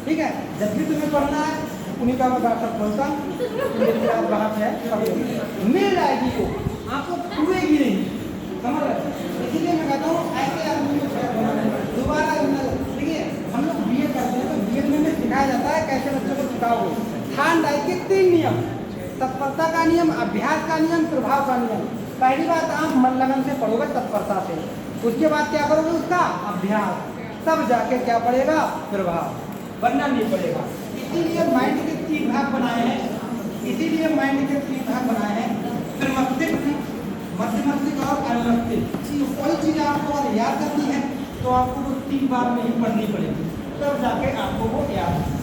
ठीक है। जब भी तुम्हें पढ़ना है उन्हीं का मैं व्हाट्सएप खोलता हूँ, वहाँ पे है, मिल जाएगी वो आपको, पूरेगी नहीं, समझ रहे। इसीलिए मैं कहता हूँ ऐसे आदमी को दोबारा देखिए, हम लोग बीएड करते हैं तो बीएड में सिखाया जाता है कैसे बच्चों को सिखाओगे। खान डाई के 3 नियम, सबसे तत्परता का नियम, अभ्यास का नियम, प्रभाव का नियम। पहली बात आप मन लगन से पढ़ोगे तत्परता से, उसके बाद क्या करोगे उसका अभ्यास, तब जाके क्या पड़ेगा प्रभाव, वरना नहीं पड़ेगा। इसीलिए माइंड के 3 भाग बनाए हैं, इसीलिए माइंड के 3 भाग बनाए हैं, मस्तिष्क, मध्य मस्तिष्क और अनुमस्तिष्क। कोई चीज़ आपको अगर याद करनी है तो आपको वो 3 बार में ही पढ़नी पड़ेगी, तब जाके आपको वो याद है।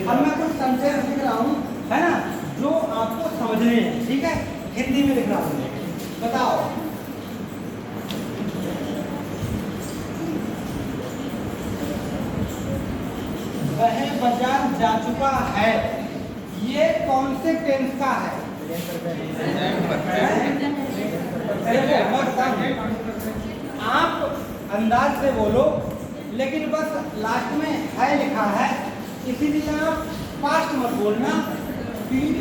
अब मैं कुछ सेंटेंस लिख रहा हूँ, है ना, जो आपको समझने हैं, ठीक है, हिंदी में लिख रहा हूँ। बताओ, वह बाजार जा चुका है, ये कौन से टेंस का है? आप अंदाज से बोलो, लेकिन बस लास्ट में है लिखा है, इसीलिए आप पास्ट मत बोलना,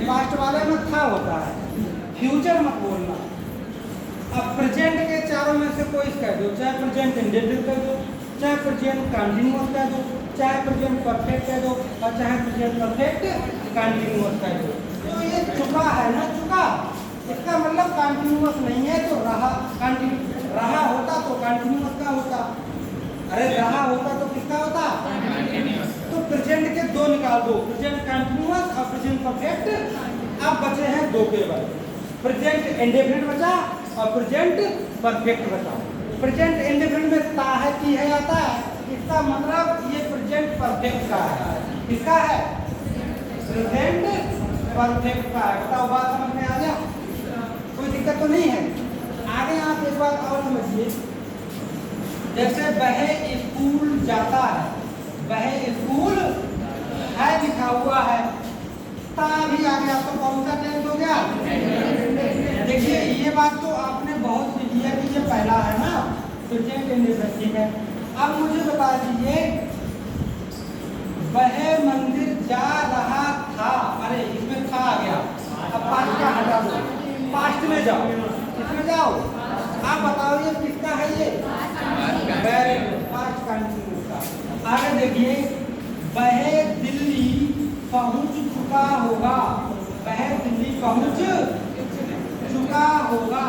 पास्ट वाले में था होता है, फ्यूचर मत बोलना। अब प्रेजेंट के चारों में से कोई कह दो, चाहे प्रेजेंट इंडेफिनिट कह दो, चाहे प्रेजेंट कंटिन्यूअस कह दो, चाहे प्रेजेंट परफेक्ट कह दो, और चाहे प्रेजेंट परफेक्ट कंटिन्यूअस कह दो। तो ये चुका है ना, चुका, इसका मतलब कंटिन्यूअस नहीं है, तो रहा होता तो कंटिन्यूअस का होता, अरे रहा होता तो किसका होता? तो प्रेजेंट के 2 निकाल दो, प्रेजेंट कंटिन्यूअस और प्रेजेंट परफेक्ट। अब बचे हैं 2 केवल, प्रेजेंट इंडेफिनिट बचा और प्रेजेंट परफेक्ट बचा। प्रेजेंट इंडेफिनिट में ता है, की है आता है, इसका मतलब ये प्रेजेंट परफेक्ट का है। किसका है? प्रेजेंट परफेक्ट का है। बताओ, बात समझ में आ गया? कोई दिक्कत तो नहीं है? आगे आप एक बात और समझिए, जैसे वह स्कूल जाता है, वह स्कूल है लिखा हुआ है, ता भी आ गया, तो कौन सा टेंस हो गया? देखिए, ये बात तो आपने बहुत सीखी है कि ये पहला है ना, प्रेजेंट इंडेफिनिट, ठीक है। अब मुझे बता दीजिए, वह मंदिर जा रहा था, अरे इसमें था आ गया, अब पास्ट का हटा दो, पास्ट में जाओ, इसमें जाओ, आप बताओ ये किसका है? ये पास्ट कंटिन्यूअस का। आगे देखिए, वह दिल्ली पहुंच चुका होगा, वह दिल्ली पहुंच चुका होगा।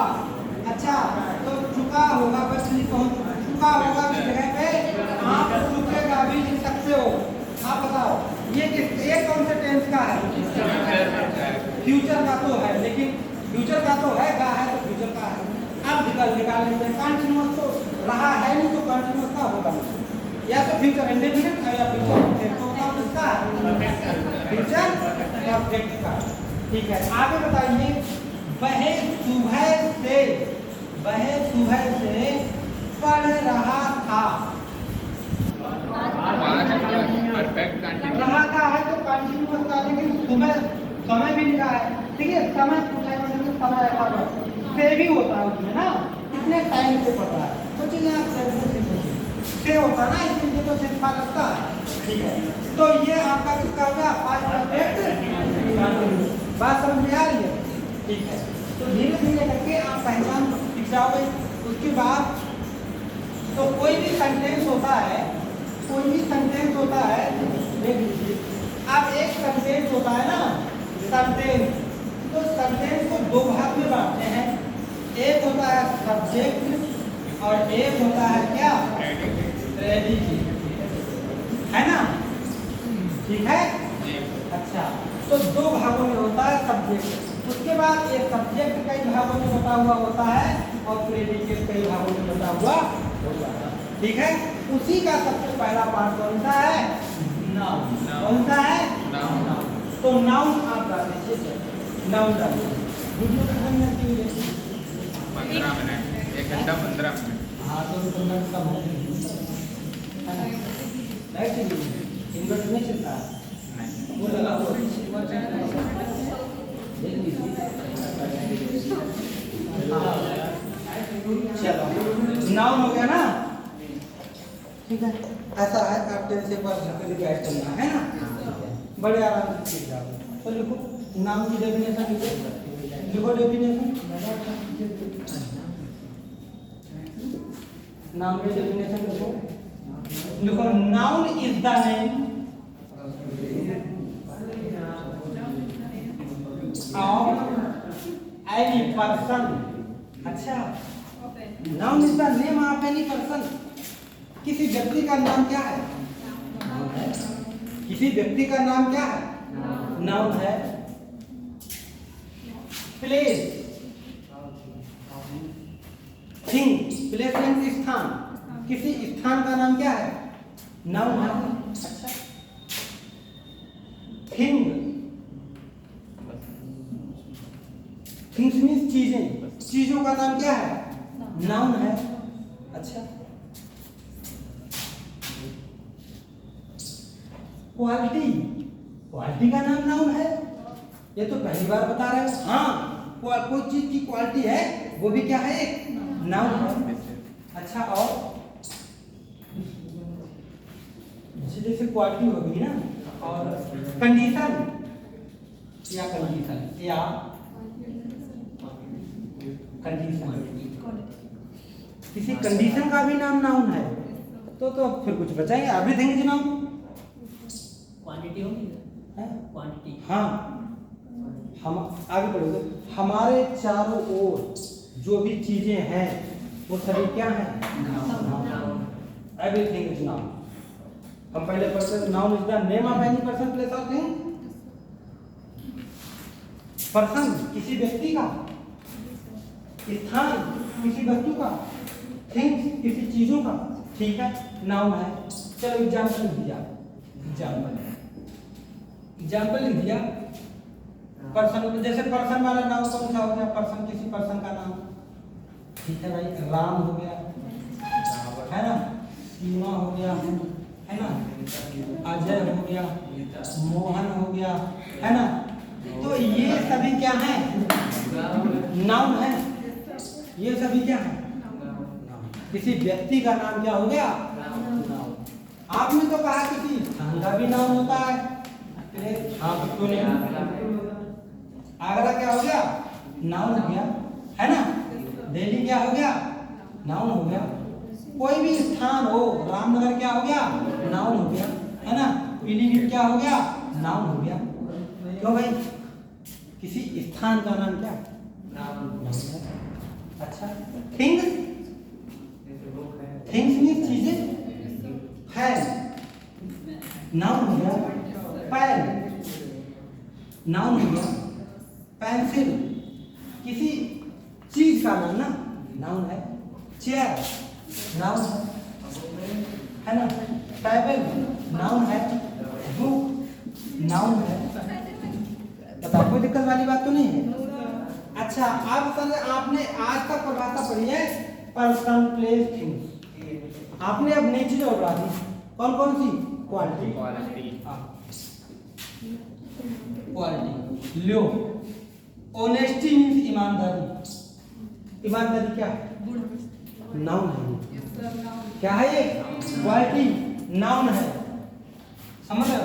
अच्छा, तो चुका होगा, बस नहीं पहुंच चुका होगा की जगह पे आप चुकेगा भी लिख सकते हो। आप बताओ, ये कौन से टेंस का है? फ्यूचर का तो है, लेकिन फ्यूचर का तो है, का है तो फ्यूचर का है। अब निकाल लेते हैं, कंटिन्यूअस तो रहा है नहीं, तो कंटिन्यूअस का होगा, या तो फ्यूचर इंडेफिनिट है या फ्यूचर परफेक्ट, तो बताओ किसका है? फ्यूचर परफेक्ट का। ठीक है, आगे बताइए, वह सुबह से पढ़ रहा था, रहा का है तो कंटिन्यूअस का, लेकिन सुबह समय भी लिखा है, ठीक है, समय पूछा है, समय रखा से भी होता है उसमें ना, कितने टाइम से पढ़ रहा है, तो चलिए आप से होता ना, इसलिए तो सिर्फ लगता है, ठीक है। तो ये आपका किसका होगा? Past perfect. बात समझ में आ रही है? ठीक है, तो धीरे धीरे करके आप पहचान सीख जाओगे। उसके बाद तो कोई भी सेंटेंस होता है, कोई भी सेंटेंस होता है, देख लीजिए, अब एक सेंटेंस होता है ना, सेंटेंस, तो सेंटेंस को 2 भाग में बांटते हैं, एक होता है सब्जेक्ट और एक होता है क्या? प्रेडिकेट, है ना, ठीक है। अच्छा, तो 2 भागों में होता है सब्जेक्ट, उसके बाद एक सब्जेक्ट कई भागों में बटा हुआ होता है और प्रेडिकेट कई भागों में बटा हुआ होता है, ठीक है। उसी का सबसे पहला पार्ट कौन सा है? नाउन। कौन सा है? नाउन। तो नाउन आप डाल दीजिए, नाउन डालिए। वीडियो कितने मिनट की हुई? 15 मिनट, 1 घंटा 15 मिनट। हाँ, तो 15 मिनट का बहुत इन्वर्टर नहीं चलता है, वो लगा हुआ देख लीजिए। चलो नाउन हो गया ना, ठीक है। ऐसा है आप टेंस एक बार रिवाइज करना है ना, बड़े आराम से सीख जाओगे। तो लिखो नाउन की डेफिनेशन, लिखो डेफिनेशन, नाउन की डेफिनेशन लिखो। लिखो noun is the name of any person. अच्छा, noun is the name of any person. किसी व्यक्ति का नाम क्या है? किसी व्यक्ति का नाम क्या है? नाउन है। प्लेस, थिंग, प्लेस मीन्स स्थान, किसी स्थान का नाम क्या है? नाउन है। अच्छा, थिंग, थिंग्स मीन्स चीजें, चीजों का नाम क्या है? नाउन है। अच्छा, क्वालिटी, क्वालिटी का नाम नाउन है। ये तो पहली बार बता रहे हो। हाँ, कोई चीज की क्वालिटी है वो भी क्या है? एक नाउन है। अच्छा, और जैसे क्वालिटी हो गई ना, और कंडीशन या कंडीशन या कंडीशन, किसी कंडीशन का भी नाम नाउन है। तो फिर कुछ बचाएंगे? Everything is noun. क्वांटिटी होगी ना, क्वांटिटी। हाँ, हम आगे बढ़ोगे। हमारे चारों ओर जो भी चीजें हैं वो सभी क्या है? Everything is noun. हम पहले पढ़ते थे noun is the name of any person, place of thing. Person किसी व्यक्ति का, स्थान किसी वस्तु का, थिंग्स किसी चीजों का, ठीक है, नाउन है। चलो एग्जाम्पल लिख दिया, एग्जाम्पल लिख दिया। पर्सन, जैसे पर्सन वाला नाम कौन सा हो गया? पर्सन, किसी पर्सन का नाम, ठीक है भाई। राम हो गया, है ना, सीमा हो गया, है ना, अजय हो गया, मोहन हो गया, है ना। तो ये सभी क्या है? नाउन है। ये सभी क्या है? किसी व्यक्ति का नाम क्या हो गया? नाउन। आपने तो कहा किसी स्थान का भी नाम होता है। हाँ, तूने आगरा क्या हो गया? नाउन हो गया, है ना। दिल्ली क्या हो गया? नाउन हो गया। कोई भी स्थान हो, रामनगर क्या हो गया? नाउन हो गया, है ना। पीलीभीत क्या हो गया? नाउन हो गया। क्यों भाई? किसी स्थान का नाम क्या? नाउन है। अच्छा, थिंग्स, थिंग्स मीन्स चीजें, फैन नाउन हो गया। पेन नाउन हो गया। पेंसिल किसी चीज का नाम ना, नाउन है। चेयर नाउन है ना। टेबल नाउन है। बुक नाउन है। बताओ, कोई दिक्कत वाली बात तो नहीं है? अच्छा, आप आपने आज तक परिभाषा पढ़ी है पर्सन, प्लेस, थिंग्स। आपने अब नई चीज और बढ़ा दी। कौन कौन सी? Quality, quality. लो, ऑनेस्टी मीन्स ईमानदारी। ईमानदारी क्या है? नाउन है। क्या है ये? क्वालिटी नाउन है। समझ रहे हो?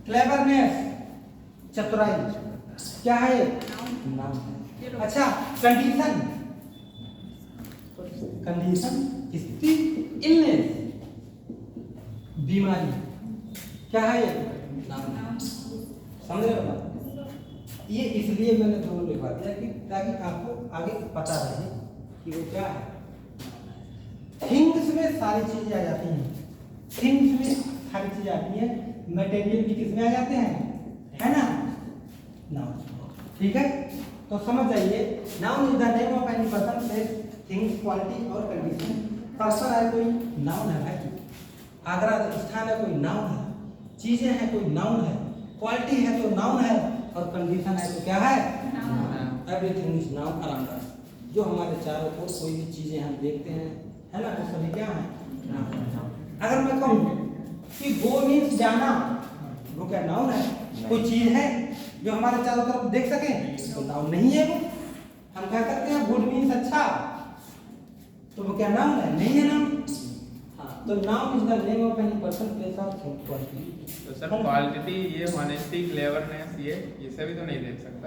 क्लेवरनेस, चतुराई, क्या है? नाउन है। अच्छा, कंडीशन, कंडीशन स्थिति, इलनेस बीमारी, क्या है ये? नाउन। समझ रहे हो ना? ये इसलिए मैंने दोनों लिखवा दिया कि ताकि आपको आगे पता रहे कि वो क्या है। थिंग्स में सारी चीजें आ जाती हैं, थिंग्स में सारी चीजें आती हैं। मटेरियल भी किसमें आ जाते हैं? है ना, नाउन। ठीक है, तो समझ जाइए, noun is the name of any person, place, things, quality और कंडीशन। पर्सन है कोई, नाउन है भाई। आगरा स्थान है कोई, नाउन है। चीजें हैं कोई, नाउन है। क्वालिटी है तो नाउन है, और कंडीशन है तो क्या है? Everything is noun around us. जो हमारे चारों ओर कोई भी चीजें हम देखते हैं, है ना, वो सभी क्या है? नाउन। अगर मैं कहूँ कि गो मीन्स जाना, वो क्या नाउन है? कोई चीज है जो हमारे चारों तरफ देख सकें, तो नाउन नहीं है वो। हम कह सकते हैं गुड मीन्स अच्छा, तो वो क्या नाउन है? नहीं है नाउन। हाँ, तो noun is the name of any person, place और थिंग, क्वालिटी। तो सर क्वालिटी, ये ऑनेस्टी, क्लेवरनेस, ये इसे भी तो नहीं देख सकता।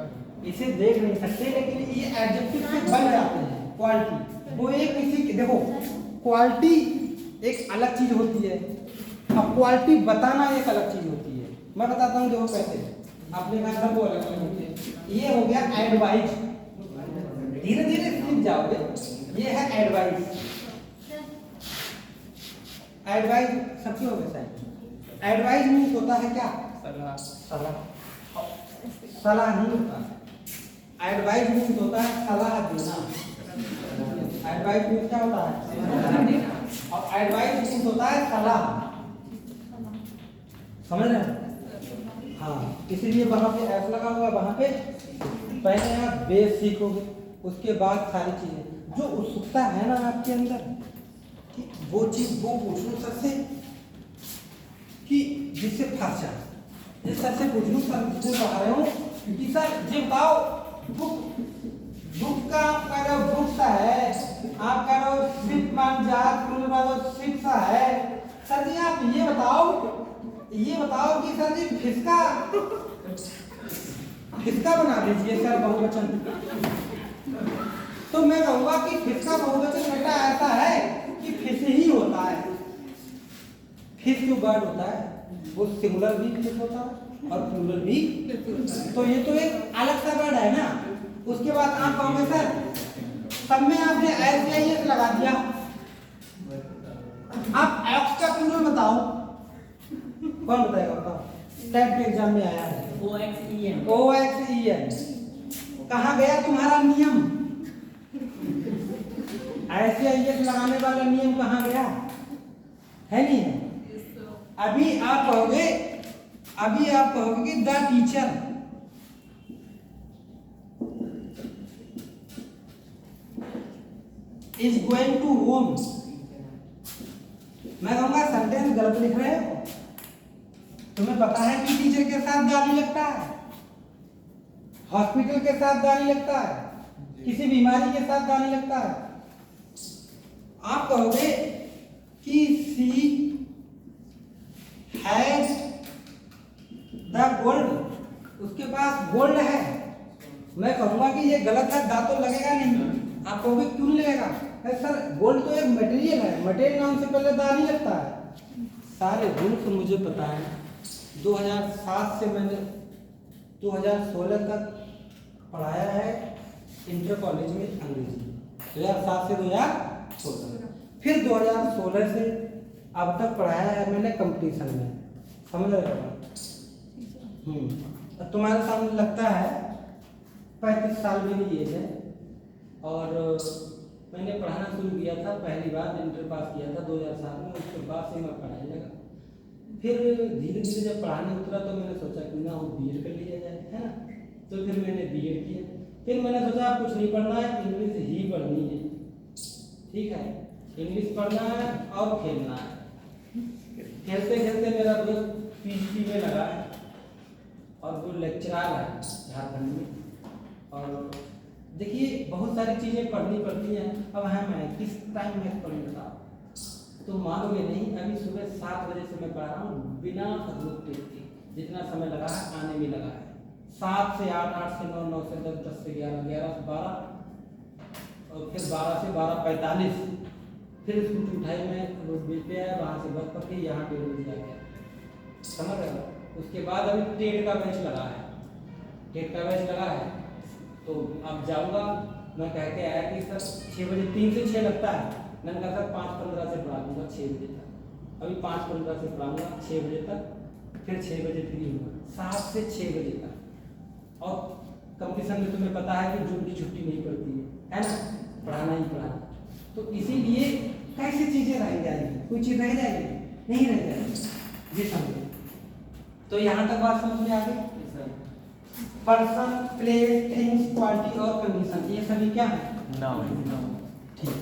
इसे देख नहीं सकते, लेकिन ये एडजेक्टिव से बन जाते हैं। क्वालिटी वो एक किसी की, देखो क्वालिटी एक अलग चीज होती है, अब क्वालिटी बताना एक अलग चीज होती है। मैं बताता हूँ, देखो कैसे। आपने कहा था वो अलग अलग होती है। ये हो गया एडवाइज, धीरे धीरे सीख जाओगे। ये है एडवाइज। एडवाइज सबकी हो गया। एडवाइज मीन्स होता है क्या? सलाह। सलाह। सलाह नहीं होता है। एडवाइज मीन्स होता है सलाह देना। एडवाइज मीन्स क्या होता है? और एडवाइज मीन्स होता है सलाह। समझ रहे हैं? हाँ, इसीलिए वहां पे ऐसा लगा हुआ, वहां पे पहले आप बेस सीखोगे, उसके बाद सारी चीजें जो उत्सुकता है ना आपके अंदर, वो चीज वो पूछ लो सर से, कि जिससे फंस जाए। जिस सर से पूछ लूँ, सर जिससे पढ़ा रहे हो कि सर जी बताओ, बुक का आप कह रहे हो बुक सा है, आप कह रहे हो सिप मान जात सिप सा है। सर जी आप ये बताओ कि सर जी फिसका बना दीजिए सर बहुवचन। तो मैं कहूँगा कि फिसका बहुवचन बेटा ऐसा है कि फिस ही होता है। फिस जो वर्ड होता है वो सिंगुलर भी फिस होता है और प्लूरल भी। तो ये तो एक अलग सा वर्ड है ना। उसके बाद आप कहोगे सर सब में आपने एस लगा दिया, आप एक्स का प्लूरल बताओ। कौन बताएगा? बताओ। टेट के एग्जाम में आया है OXEN। कहाँ गया तुम्हारा नियम? ऐसे लगाने वाला नियम कहाँ गया? है नहीं है। अभी आप कहोगे कि the teacher is going to home. मैं कहूँगा सेंटेंस गलत लिख रहे हो। तुम्हें पता है कि टीचर के साथ गाली लगता है, हॉस्पिटल के साथ गाली लगता है, किसी बीमारी के साथ गाली लगता है। आप कहोगे कि सी हैज द गोल्ड, उसके पास गोल्ड है। मैं कहूँगा कि ये गलत है, दा तो लगेगा नहीं। आप कहोगे क्यों नहीं लगेगा? सर गोल्ड तो एक मटेरियल है, मटेरियल नाम से पहले दा नहीं लगता है। सारे रूल्स मुझे पता है। 2007 से मैंने 2016 तक पढ़ाया है इंटर कॉलेज में अंग्रेजी। 2007 से 2016, फिर 2016 से अब तक पढ़ाया है मैंने कंपटीशन में। समझ रहे हो? तुम्हारे सामने लगता है 35 साल मेरी एज है, और मैंने पढ़ाना शुरू किया था पहली बार इंटर पास किया था 2007 में। उसके बाद से मैं पढ़ाने लगा। फिर धीरे धीरे जब पढ़ाने उतरा तो मैंने सोचा कि ना वो बीएड कर लिया जाए, है ना। तो फिर मैंने बीएड किया। फिर मैंने सोचा आप कुछ नहीं पढ़ना है, इंग्लिश ही पढ़नी है। ठीक है, इंग्लिश पढ़ना है और खेलना है। खेलते खेलते मेरा दोस्त पीएचडी में लगा है और वो लेक्चरर है झारखंड में। और देखिए बहुत सारी चीज़ें पढ़नी पड़ती हैं। अब है मैं किस टाइम में पढ़ूँगा तो मानोगे नहीं, अभी सुबह 7 बजे से मैं पढ़ रहा हूँ बिना रुक के। जितना समय लगा है आने में लगा है, 7 से 8, 8 से 9, 9 से 10, 10 से 11, 11 से 12, और फिर 12 से 12:45 फिर स्कूटी उठाई मैं, रोड ब्रिज पे आया, वहाँ से बस पकड़ी, यहाँ पे रोड आ गया। समझ रहे हो? उसके बाद अभी टेट का बैच लगा है, टेट का बैच लगा है। तो अब जाऊँगा, मैं कह के आया कि सर 6 बजे 3 से 6 लगता है। मैंने कहा सर 5:15 से पढ़ा दूँगा 6 बजे तक। अभी 5:15 से पढ़ाऊँगा 6 बजे तक, फिर 6 बजे फ्री होगा, 7 से 6 बजे तक। और कंपटीशन में तुम्हें पता है कि जून की छुट्टी नहीं पड़ती है ना, पढ़ाना ही पढ़ाना। तो इसीलिए कैसी चीज़ें रह जाएंगी? कोई चीज़ रह जाएगी? नहीं रह जाएगी। जी समझे? तो यहाँ तक बात समझ में आ गई। पर्सन, प्लेस, थिंग्स, क्वालिटी और कंडीशन, ये सभी क्या है? नाउन। ठीक।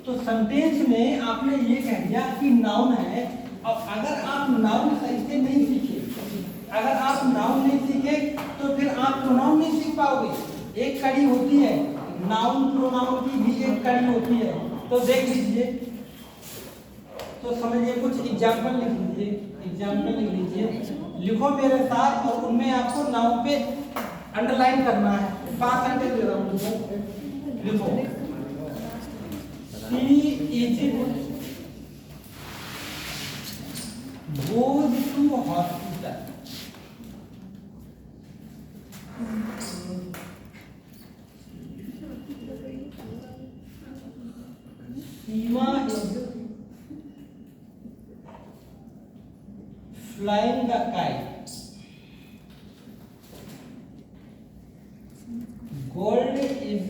तो सेंटेंस में आपने ये कह दिया कि नाउन है। और अगर आप नाउन सही से नहीं सीखे अगर आप नाउन नहीं सीखे तो फिर आप प्रोनाउन नहीं सीख पाओगे। एक कड़ी होती है नाउन प्रोनाउन की भी एक कड़ी होती है। तो देख लीजिए, तो समझिए, कुछ एग्जाम्पल लिख लीजिए, एग्जाम्पल लिख लीजिए, लिखो मेरे साथ और उनमें आपको नाउन पे अंडरलाइन करना है। 5 सेंटेंस दे रहा हूँ, लिखो। She is goes to hospital. Seema is flying the kite. Gold is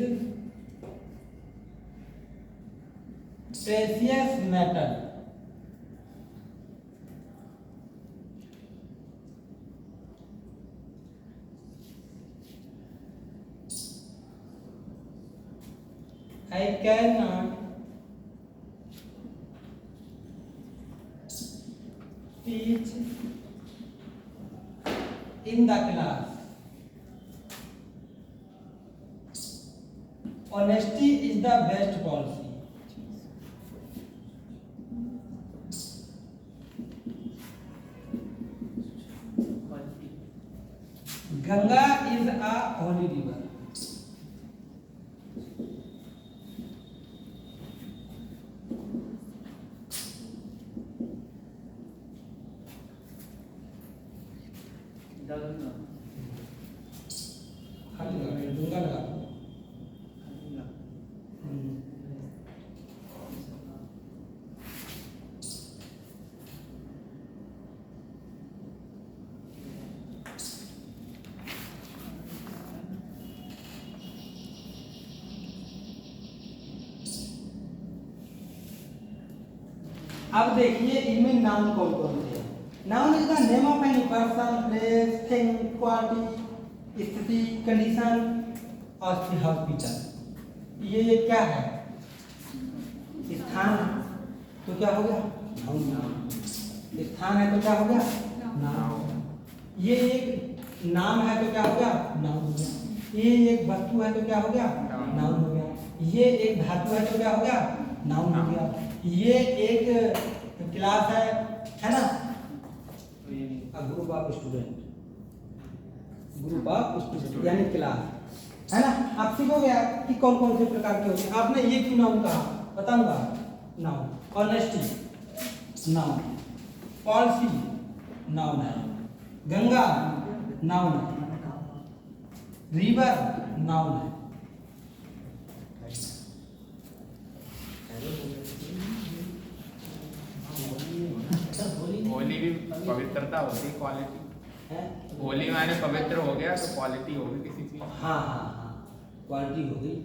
precious metal. I cannot teach in the class. Honesty is the best policy. Ganga is a holy river. खाली लगा, डूंगा लगा। अब देखिए इनमें noun कौन कौन से हैं। Noun is the name of any person, place, thing, quality, स्थिति, कंडीशन और हॉस्पिटल। ये क्या है? स्थान। तो क्या हो गया? नाउन। स्थान है तो क्या हो गया? नाउन। ये एक नाम है तो क्या हो गया? नाउन हो गया। ये एक वस्तु है तो क्या हो गया? नाउन हो गया। ये एक धातु है तो क्या हो गया? नाउन हो गया। ये एक क्लास है ना? Group of student, group of student यानी क्लास, है ना? आप सीखोगे कि कौन कौन से प्रकार के होते हैं। आपने ये क्यों नाउन कहा बताऊंगा। Noun. Honesty noun, policy noun है, गंगा नाउन है, रिवर नाउन है। होली भी पवित्रता होती है, क्वालिटी। होली माने पवित्र हो गया तो क्वालिटी होगी किसी चीज। हाँ हाँ हाँ, क्वालिटी हो गई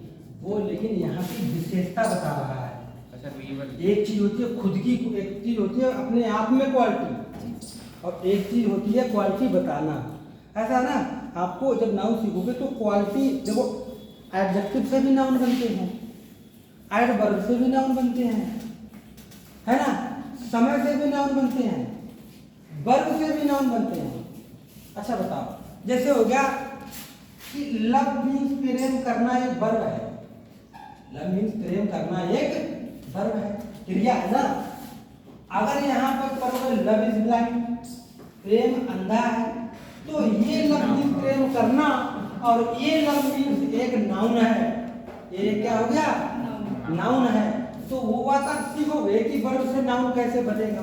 वो, लेकिन यहाँ की विशेषता बता रहा है। अच्छा, रिवर। एक चीज होती है खुद की, एक चीज होती है अपने आप में क्वालिटी, और एक चीज होती है क्वालिटी बताना। ऐसा ना, आपको जब नाउन सीखोगे तो क्वालिटी, देखो एडजेक्टिव से भी नाउन बनते हैं, एडवर्ब से भी नाउन बनते हैं, है ना? समय से भी नाउन बनते हैं, वर्ब से भी नाउन बनते हैं। अच्छा बताओ, जैसे हो गया कि लव मीन्स प्रेम करना एक वर्ब है। लव मीन्स प्रेम करना एक वर्ब है, क्रिया है ना? अगर यहाँ पर पढ़ोगे लव इज ब्लाइंड, प्रेम अंधा है, तो ये लव मीन्स प्रेम करना और ये लव मीन्स एक नाउन है। ये क्या हो गया? नाउन है। तो वो बात आप सीखोगे कि वर्ब से नाउन कैसे बनेगा,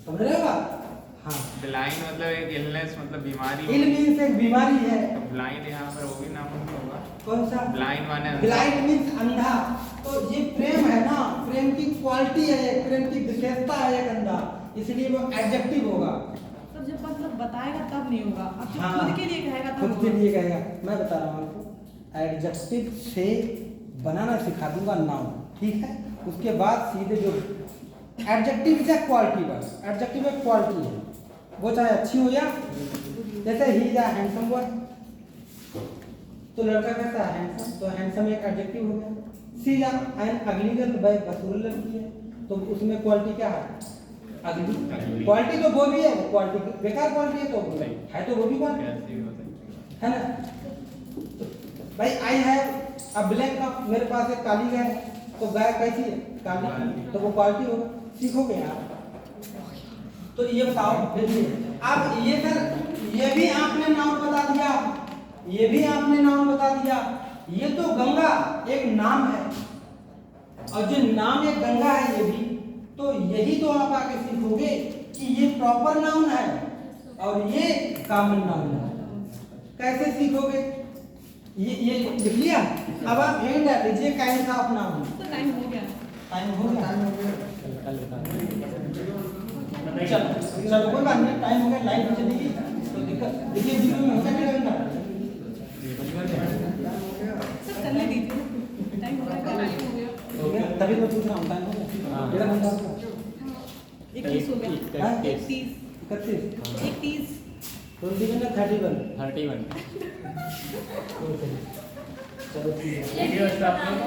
समझ रहे हो आप? हाँ। ब्लाइंड मतलब एक इलनेस, मतलब बीमारी। इल मीन्स एक बीमारी है। तो ब्लाइंड यहाँ पर होगी, नाउन होगा। कौन सा? ब्लाइंड माने ब्लाइंड मीन्स अंधा। तो ये प्रेम है ना, प्रेम की क्वालिटी है, प्रेम की विशेषता है एक अंधा, इसलिए वो एडजेक्टिव होगा। तो जब मतलब बताएगा तब नहीं होगा, अब जब हाँ, खुद के लिए कहेगा तब खुद के होगा। लिए कहेगा। मैं बता रहा हूँ आपको, एडजेक्टिव से बनाना सिखा दूंगा नाउन, ठीक है? उसके बाद सीधे जो एडजेक्टिव से क्वालिटी, बस एडजेक्टिव में क्वालिटी है, वो चाहे अच्छी हो या, जैसे ही या हैंडसम बॉय, तो लड़का कैसा है? हैंडसम। तो हैंडसम एक एडजेक्टिव हो गया। सी या एन अगली गर्ल, बाय बसूर लड़की है, तो उसमें क्वालिटी क्या है? अगली क्वालिटी तो वो भी है, क्वालिटी बेकार क्वालिटी है तो है तो वो भी क्वालिटी है ना। भाई I have a black cup, मेरे पास एक काली गाय है, तो गाय कैसी है? काली, तो वो क्वालिटी होगा। सीखोगे आप। तो ये बताओ फिर भी अब ये सर ये भी आपने नाम बता दिया, ये भी आपने नाम बता दिया। ये तो गंगा एक नाम है, और जो नाम एक गंगा है ये भी, तो यही तो आप आगे सीखोगे कि ये प्रॉपर नाउन है और ये कॉमन नाउन है। कैसे सीखोगे? ये लिख लिया। अब आप हैंड डाल लीजिए काइंड का अपना नाउन। तो टाइम हो गया। टाइम हो गया, चलो चलो कोई बात नहीं, टाइम हो गया, लाइट चलेगी तो दिक्कत। देखिए वीडियो में होगा क्या घंटा सर चलने दीजिए, टाइम हो गया। तभी तो पूछ रहा हूँ, टाइम हो गया डेढ़ घंटा होगा। 21 हो गया। हाँ? 31 31 31 31 चलो ठीक है। वीडियो स्टॉप करो।